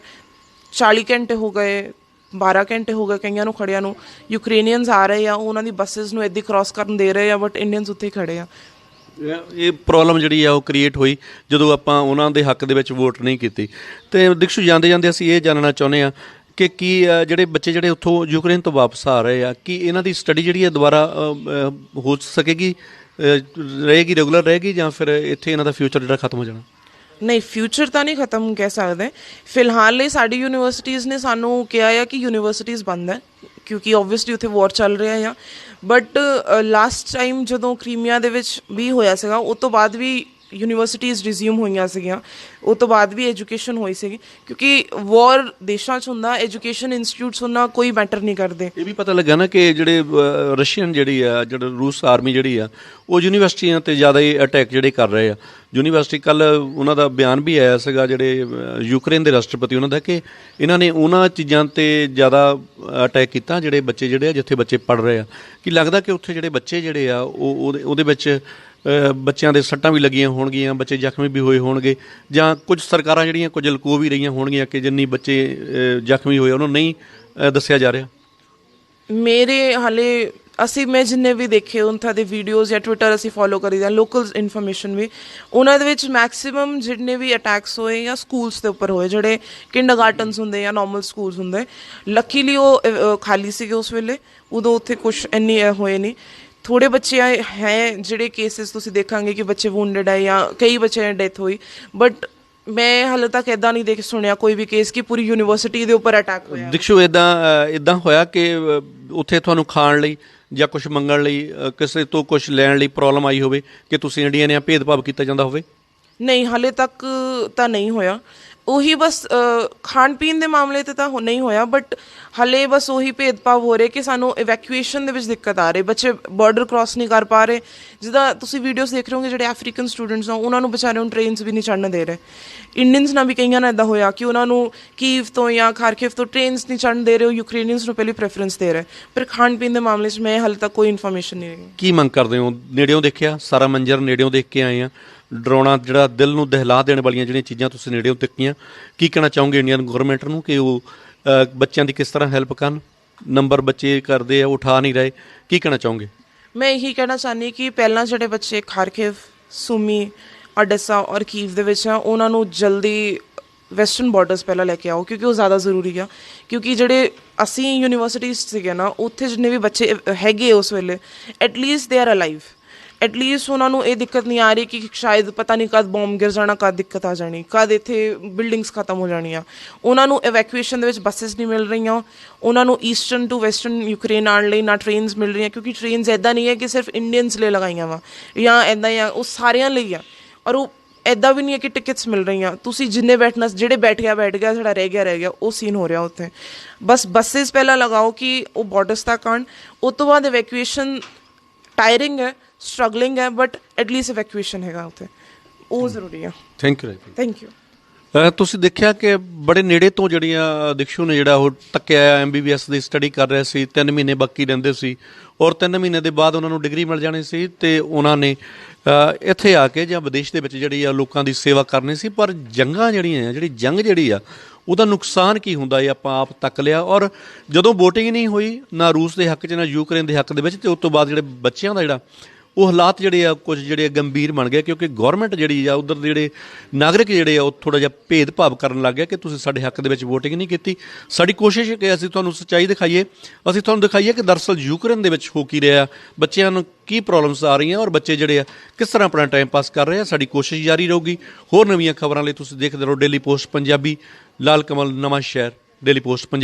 40 ਘੰਟੇ ਹੋ ਗਏ, 12 ਘੰਟੇ ਹੋ ਗਏ ਕਈਆਂ ਨੂੰ ਖੜਿਆਂ ਨੂੰ, ਯੂਕਰੇਨੀਅਨਸ ਆ ਰਹੇ ਆ, ਉਹਨਾਂ ਦੀ ਬੱਸਿਸ ਨੂੰ ਇੱਦਾਂ ਕ੍ਰਾਸ ਕਰਨ ਦੇ ਰਹੇ ਆ, ਬਟ ਇੰਡੀਅਨਸ ਉੱਥੇ ਹੀ ਖੜ੍ਹੇ ਆ। ਇਹ ਪ੍ਰੋਬਲਮ ਜਿਹੜੀ ਆ ਉਹ ਕ੍ਰੀਏਟ ਹੋਈ ਜਦੋਂ ਆਪਾਂ ਉਹਨਾਂ ਦੇ ਹੱਕ ਦੇ ਵਿੱਚ ਵੋਟ ਨਹੀਂ ਕੀਤੀ। ਅਤੇ ਦਿਕਸ਼ੂ, ਜਾਂਦੇ ਜਾਂਦੇ ਅਸੀਂ ਇਹ ਜਾਣਨਾ ਚਾਹੁੰਦੇ ਹਾਂ ਕਿ ਕੀ ਜਿਹੜੇ ਬੱਚੇ ਜਿਹੜੇ ਉੱਥੋਂ ਯੂਕਰੇਨ ਤੋਂ ਵਾਪਸ ਆ ਰਹੇ ਆ, ਕੀ ਇਹਨਾਂ ਦੀ ਸਟੱਡੀ ਜਿਹੜੀ ਹੈ ਦੁਬਾਰਾ ਹੋ ਸਕੇਗੀ, ਰਹੇਗੀ, ਰੈਗੂਲਰ ਰਹੇਗੀ, ਜਾਂ ਫਿਰ ਇੱਥੇ ਇਹਨਾਂ ਦਾ ਫਿਊਚਰ ਜਿਹੜਾ ਖਤਮ ਹੋ ਜਾਣਾ? ਨਹੀਂ, ਫਿਊਚਰ ਤਾਂ ਨਹੀਂ ਖਤਮ ਕਹਿ ਸਕਦੇ। ਫਿਲਹਾਲ ਲਈ ਸਾਡੀ ਯੂਨੀਵਰਸਿਟੀਜ਼ ਨੇ ਸਾਨੂੰ ਕਿਹਾ ਆ ਕਿ ਯੂਨੀਵਰਸਿਟੀਜ਼ ਬੰਦ ਹੈ, ਕਿਉਂਕਿ ਓਬਵੀਅਸਲੀ ਉੱਥੇ ਵਾਰ ਚੱਲ ਰਿਹਾ ਆ। ਬਟ ਲਾਸਟ ਟਾਈਮ ਜਦੋਂ ਕ੍ਰੀਮੀਆ ਦੇ ਵਿੱਚ ਵੀ ਹੋਇਆ ਸੀਗਾ, ਉਹ ਤੋਂ ਬਾਅਦ ਵੀ ਯੂਨੀਵਰਸਿਟੀਜ਼ ਰਿਜ਼ਿਊਮ ਹੋਈਆਂ ਸੀਗੀਆਂ, ਉਹ ਤੋਂ ਬਾਅਦ ਵੀ ਐਜੂਕੇਸ਼ਨ ਹੋਈ ਸੀਗੀ, ਕਿਉਂਕਿ ਵਾਰ ਦੇਸ਼ਾਂ 'ਚ ਹੁੰਦਾ, ਐਜੂਕੇਸ਼ਨ ਇੰਸਟੀਟਿਊਟਸ ਹੁੰਦਾ ਕੋਈ ਮੈਟਰ ਨਹੀਂ ਕਰਦੇ। ਇਹ ਵੀ ਪਤਾ ਲੱਗਾ ਨਾ ਕਿ ਜਿਹੜੇ ਰਸ਼ੀਅਨ ਜਿਹੜੀ ਆ, ਜਿਹੜਾ ਰੂਸ ਆਰਮੀ ਜਿਹੜੀ ਆ, ਉਹ ਯੂਨੀਵਰਸਿਟੀਆਂ 'ਤੇ ਜ਼ਿਆਦਾ ਹੀ ਅਟੈਕ ਜਿਹੜੇ ਕਰ ਰਹੇ ਆ। ਯੂਨੀਵਰਸਿਟੀ ਕੱਲ੍ਹ ਉਹਨਾਂ ਦਾ ਬਿਆਨ ਵੀ ਆਇਆ ਸੀਗਾ, ਜਿਹੜੇ ਯੂਕਰੇਨ ਦੇ ਰਾਸ਼ਟਰਪਤੀ ਉਹਨਾਂ ਦਾ, ਕਿ ਇਹਨਾਂ ਨੇ ਉਹਨਾਂ ਚੀਜ਼ਾਂ 'ਤੇ ਜ਼ਿਆਦਾ ਅਟੈਕ ਕੀਤਾ ਜਿਹੜੇ ਬੱਚੇ ਜਿਹੜੇ ਆ, ਜਿੱਥੇ ਬੱਚੇ ਪੜ੍ਹ ਰਹੇ ਆ। ਕੀ ਲੱਗਦਾ ਕਿ ਉੱਥੇ ਜਿਹੜੇ ਬੱਚੇ ਜਿਹੜੇ ਆ ਉਹਦੇ ਵਿੱਚ ਬੱਚਿਆਂ ਦੇ ਸੱਟਾਂ ਵੀ ਲੱਗੀਆਂ ਹੋਣਗੀਆਂ, ਬੱਚੇ ਜ਼ਖਮੀ ਵੀ ਹੋਏ ਹੋਣਗੇ, ਜਾਂ ਕੁਝ ਸਰਕਾਰਾਂ ਜਿਹੜੀਆਂ ਕੁਝ ਲੁਕੋ ਵੀ ਰਹੀਆਂ ਹੋਣਗੀਆਂ ਕਿ ਜਿੰਨੀ ਬੱਚੇ ਜ਼ਖਮੀ ਹੋਏ ਉਹਨੂੰ ਨਹੀਂ ਦੱਸਿਆ ਜਾ ਰਿਹਾ? ਮੇਰੇ ਹਾਲੇ ਮੈਂ ਜਿੰਨੇ ਵੀ ਦੇਖੇ ਉਹਨਾਂ ਦੇ ਵੀਡੀਓਜ਼ ਜਾਂ ਟਵਿੱਟਰ ਅਸੀਂ ਫੋਲੋ ਕਰੀਦਾ, ਲੋਕਲ ਇਨਫੋਰਮੇਸ਼ਨ ਵੀ, ਉਹਨਾਂ ਦੇ ਵਿੱਚ ਮੈਕਸੀਮਮ ਜਿੰਨੇ ਵੀ ਅਟੈਕਸ ਹੋਏ ਜਾਂ ਸਕੂਲਸ ਦੇ ਉੱਪਰ ਹੋਏ, ਜਿਹੜੇ ਕਿੰਡਰਗਾਰਟਨਸ ਹੁੰਦੇ ਜਾਂ ਨੋਰਮਲ ਸਕੂਲਸ ਹੁੰਦੇ, ਲੱਕੀਲੀ ਉਹ ਖਾਲੀ ਸੀਗੇ ਉਸ ਵੇਲੇ, ਉਦੋਂ ਉੱਥੇ ਕੁਛ ਇੰਨੀ ਹੋਏ ਨਹੀਂ। ਥੋੜ੍ਹੇ ਬੱਚੇ ਹੈ ਜਿਹੜੇ ਕੇਸਿਸ ਤੁਸੀਂ ਦੇਖਾਂਗੇ ਕਿ ਬੱਚੇ ਵੂਨਡਡ ਹੈ ਜਾਂ ਕਈ ਬੱਚਿਆਂ ਦੀ ਡੈਥ ਹੋਈ, ਬਟ ਮੈਂ ਹਾਲੇ ਤੱਕ ਇੱਦਾਂ ਨਹੀਂ ਸੁਣਿਆ ਕੋਈ ਵੀ ਕੇਸ ਕਿ ਪੂਰੀ ਯੂਨੀਵਰਸਿਟੀ ਦੇ ਉੱਪਰ ਅਟੈਕ ਹੋਇਆ। ਦੀਕਸ਼ੂ, ਇੱਦਾਂ ਹੋਇਆ ਕਿ ਉੱਥੇ ਤੁਹਾਨੂੰ ਖਾਣ ਲਈ ਜਾਂ ਕੁਛ ਮੰਗਣ ਲਈ, ਕਿਸੇ ਤੋਂ ਕੁਛ ਲੈਣ ਲਈ ਪ੍ਰੋਬਲਮ ਆਈ ਹੋਵੇ, ਕਿ ਤੁਸੀਂ ਇੰਡੀਆ ਨੇ ਭੇਦਭਾਵ ਕੀਤਾ ਜਾਂਦਾ ਹੋਵੇ? ਨਹੀਂ, ਹਾਲੇ ਤੱਕ ਤਾਂ ਨਹੀਂ ਹੋਇਆ। ਉਹੀ ਬਸ ਖਾਣ ਪੀਣ ਦੇ ਮਾਮਲੇ 'ਤੇ ਤਾਂ ਨਹੀਂ ਹੋਇਆ, ਬਟ ਹਾਲੇ ਬਸ ਉਹੀ ਭੇਦਭਾਵ ਹੋ ਰਹੇ ਕਿ ਸਾਨੂੰ ਇਵੈਕੂਏਸ਼ਨ ਦੇ ਵਿੱਚ ਦਿੱਕਤ ਆ ਰਹੀ, ਬੱਚੇ ਬਾਰਡਰ ਕ੍ਰਾਸ ਨਹੀਂ ਕਰ ਪਾ ਰਹੇ। ਜਿੱਦਾਂ ਤੁਸੀਂ ਵੀਡੀਓਜ਼ ਦੇਖ ਰਹੇ ਹੋਗੇ, ਜਿਹੜੇ ਅਫਰੀਕਨ ਸਟੂਡੈਂਟਸ ਆ ਉਹਨਾਂ ਨੂੰ ਵਿਚਾਰਿਆਂ ਨੂੰ ਟ੍ਰੇਨਸ ਵੀ ਨਹੀਂ ਚੜ੍ਹਨ ਦੇ ਰਹੇ। ਇੰਡੀਅਨਸ ਨਾਲ ਵੀ ਕਈਆਂ ਨਾਲ ਇੱਦਾਂ ਹੋਇਆ ਕਿ ਉਹਨਾਂ ਨੂੰ ਕੀਵ ਤੋਂ ਜਾਂ ਖਾਰਕਿਵ ਤੋਂ ਟ੍ਰੇਨਸ ਨਹੀਂ ਚੜ੍ਹਨ ਦੇ ਰਹੇ, ਉਹ ਯੂਕਰੇਨੀਅਨਸ ਨੂੰ ਪਹਿਲੀ ਪ੍ਰੈਫਰੈਂਸ ਦੇ ਰਹੇ। ਪਰ ਖਾਣ ਪੀਣ ਦੇ ਮਾਮਲੇ 'ਚ ਮੈਂ ਹਾਲੇ ਤੱਕ ਕੋਈ ਇਨਫੋਰਮੇਸ਼ਨ ਨਹੀਂ ਰਹੀ। ਕੀ ਮੰਗ ਕਰਦੇ ਹੋ? ਨੇੜਿਓਂ ਦੇਖਿਆ ਸਾਰਾ ਮੰਜ਼ਰ, ਨੇੜਿਓਂ ਦੇਖ ਕੇ ਆਏ ਆ, ਡਰਾਉਣਾ ਜਿਹੜਾ ਦਿਲ ਨੂੰ ਦਹਿਲਾ ਦੇਣ ਵਾਲੀਆਂ ਜਿਹੜੀਆਂ ਚੀਜ਼ਾਂ ਤੁਸੀਂ ਨੇੜਿਓਂ ਦੇਖੀਆਂ, ਕੀ ਕਹਿਣਾ ਚਾਹੋਗੇ ਇੰਡੀਅਨ ਗੌਰਮੈਂਟ ਨੂੰ ਕਿ ਉਹ ਬੱਚਿਆਂ ਦੀ ਕਿਸ ਤਰ੍ਹਾਂ ਹੈਲਪ ਕਰਨ? ਨੰਬਰ ਬੱਚੇ ਕਰਦੇ ਆ, ਉਠਾ ਨਹੀਂ ਰਹੇ, ਕੀ ਕਹਿਣਾ ਚਾਹੋਗੇ? ਮੈਂ ਇਹੀ ਕਹਿਣਾ ਚਾਹੁੰਦੀ ਕਿ ਪਹਿਲਾਂ ਜਿਹੜੇ ਬੱਚੇ ਖਾਰਕਿਵ, ਸੂਮੀ, ਅਡੈਸਾ ਔਰ ਕੀਵ ਦੇ ਵਿੱਚ ਆ, ਉਹਨਾਂ ਨੂੰ ਜਲਦੀ ਵੈਸਟਰਨ ਬਾਰਡਰਸ ਪਹਿਲਾਂ ਲੈ ਕੇ ਆਓ, ਕਿਉਂਕਿ ਉਹ ਜ਼ਿਆਦਾ ਜ਼ਰੂਰੀ ਆ। ਕਿਉਂਕਿ ਜਿਹੜੇ ਅਸੀਂ ਯੂਨੀਵਰਸਿਟੀਜ਼ ਸੀਗੇ ਨਾ, ਉੱਥੇ ਜਿੰਨੇ ਵੀ ਬੱਚੇ ਹੈਗੇ ਉਸ ਵੇਲੇ, at least they are alive. At least ਉਹਨਾਂ ਨੂੰ ਇਹ ਦਿੱਕਤ ਨਹੀਂ ਆ ਰਹੀ ਕਿ ਸ਼ਾਇਦ ਪਤਾ ਨਹੀਂ ਕਦ ਬੋਂਬ ਗਿਰ ਜਾਣਾ, ਕਦ ਦਿੱਕਤ ਆ ਜਾਣੀ, ਕਦ ਇੱਥੇ ਬਿਲਡਿੰਗਸ ਖਤਮ ਹੋ ਜਾਣੀਆਂ। ਉਹਨਾਂ ਨੂੰ ਇਵੈਕੂਏਸ਼ਨ ਦੇ ਵਿੱਚ ਬੱਸਿਸ ਨਹੀਂ ਮਿਲ ਰਹੀਆਂ, ਉਹਨਾਂ ਨੂੰ ਈਸਟਰਨ ਟੂ ਵੈਸਟਰਨ ਯੂਕਰੇਨ ਆਉਣ ਲਈ ਨਾ ਟ੍ਰੇਨਸ ਮਿਲ ਰਹੀਆਂ, ਕਿਉਂਕਿ ਟ੍ਰੇਨਸ ਇੱਦਾਂ ਨਹੀਂ ਹੈ ਕਿ ਸਿਰਫ ਇੰਡੀਅਨਸ ਲਈ ਲਗਾਈਆਂ ਵਾ ਜਾਂ ਇੱਦਾਂ ਆ, ਉਹ ਸਾਰਿਆਂ ਲਈ ਆ। ਔਰ ਉਹ ਇੱਦਾਂ ਵੀ ਨਹੀਂ ਹੈ ਕਿ ਟਿਕਟਸ ਮਿਲ ਰਹੀਆਂ, ਤੁਸੀਂ ਜਿੰਨੇ ਬੈਠਣਾ, ਜਿਹੜੇ ਬੈਠ ਗਿਆ, ਜਿਹੜਾ ਰਹਿ ਗਿਆ, ਉਹ ਸੀਨ ਹੋ ਰਿਹਾ ਉੱਥੇ। ਬਸ ਬੱਸਿਸ ਪਹਿਲਾਂ ਲਗਾਓ ਕਿ ਉਹ ਬਾਰਡਰਸ ਤੱਕ ਆਉਣ, ਉਸ ਤੋਂ ਬਾਅਦ ਇਵੈਕੂਏਸ਼ਨ ਟਾਇਰਿੰਗ ਹੈ, ਸਟਰਗਲਿੰਗ ਹੈ, ਬਟ ਐਟਲੀਸਟ ਇਵੈਕੂਏਸ਼ਨ ਹੈਗਾ ਉੱਥੇ, ਉਹ ਜ਼ਰੂਰੀ ਆ। Thank you. Thank you. ਤੁਸੀਂ ਦੇਖਿਆ ਕਿ ਬੜੇ ਨੇੜੇ ਤੋਂ ਜਿਹੜੀਆਂ ਦੀਕਸ਼ੂ ਨੇ ਜਿਹੜਾ ਉਹ ਟੱਕਿਆ, MBBS ਦੀ ਸਟੱਡੀ ਕਰ ਰਿਹਾ ਸੀ, 3 ਮਹੀਨੇ ਬਾਕੀ ਰਹਿੰਦੇ ਸੀ, ਔਰ 3 ਮਹੀਨੇ ਦੇ ਬਾਅਦ ਉਹਨਾਂ ਨੂੰ ਡਿਗਰੀ ਮਿਲ ਜਾਣੀ ਸੀ, ਅਤੇ ਉਹਨਾਂ ਨੇ ਇੱਥੇ ਆ ਕੇ ਜਾਂ ਵਿਦੇਸ਼ ਦੇ ਵਿੱਚ ਜਿਹੜੀ ਆ ਲੋਕਾਂ ਦੀ ਸੇਵਾ ਕਰਨੀ ਸੀ। ਪਰ ਜੰਗਾਂ ਜਿਹੜੀਆਂ ਆ, ਜੰਗ ਜਿਹੜੀ ਆ, ਉਹਦਾ ਨੁਕਸਾਨ ਕੀ ਹੁੰਦਾ ਇਹ ਆਪਾਂ ਆਪ ਤੱਕ ਲਿਆ। ਔਰ ਜਦੋਂ ਵੋਟਿੰਗ ਨਹੀਂ ਹੋਈ ਨਾ ਰੂਸ ਦੇ ਹੱਕ 'ਚ ਨਾ ਯੂਕਰੇਨ ਦੇ ਹੱਕ ਦੇ ਵਿੱਚ, ਅਤੇ ਉਸ ਤੋਂ ਬਾਅਦ ਜਿਹੜੇ ਬੱਚਿਆਂ ਦਾ ਜਿਹੜਾ ਉਹ ਹਾਲਾਤ ਜਿਹੜੇ ਆ ਕੁਝ ਜਿਹੜੇ ਗੰਭੀਰ ਬਣ ਗਏ, ਕਿਉਂਕਿ ਗੌਰਮੈਂਟ ਜਿਹੜੀ ਆ ਉੱਧਰ ਦੇ ਜਿਹੜੇ ਨਾਗਰਿਕ ਜਿਹੜੇ ਆ ਉਹ ਥੋੜ੍ਹਾ ਜਿਹਾ ਭੇਦਭਾਵ ਕਰਨ ਲੱਗ ਗਿਆ ਕਿ ਤੁਸੀਂ ਸਾਡੇ ਹੱਕ ਦੇ ਵਿੱਚ ਵੋਟਿੰਗ ਨਹੀਂ ਕੀਤੀ। ਸਾਡੀ ਕੋਸ਼ਿਸ਼ ਹੈ ਕਿ ਅਸੀਂ ਤੁਹਾਨੂੰ ਸੱਚਾਈ ਦਿਖਾਈਏ, ਅਸੀਂ ਤੁਹਾਨੂੰ ਦਿਖਾਈਏ ਕਿ ਦਰਅਸਲ ਯੂਕਰੇਨ ਦੇ ਵਿੱਚ ਹੋ ਕੀ ਰਿਹਾ, ਬੱਚਿਆਂ ਨੂੰ ਕੀ ਪ੍ਰੋਬਲਮਸ ਆ ਰਹੀਆਂ, ਔਰ ਬੱਚੇ ਜਿਹੜੇ ਆ ਕਿਸ ਤਰ੍ਹਾਂ ਆਪਣਾ ਟਾਈਮ ਪਾਸ ਕਰ ਰਹੇ ਆ। ਸਾਡੀ ਕੋਸ਼ਿਸ਼ ਜਾਰੀ ਰਹੂਗੀ। ਹੋਰ ਨਵੀਆਂ ਖਬਰਾਂ ਲਈ ਤੁਸੀਂ ਦੇਖਦੇ ਰਹੋ ਡੇਲੀ ਪੋਸਟ ਪੰਜਾਬੀ। ਲਾਲ ਕਮਲ, ਨਵਾਂ ਸ਼ਹਿਰ, ਡੇਲੀ ਪੋਸਟ ਪੰਜਾਬੀ।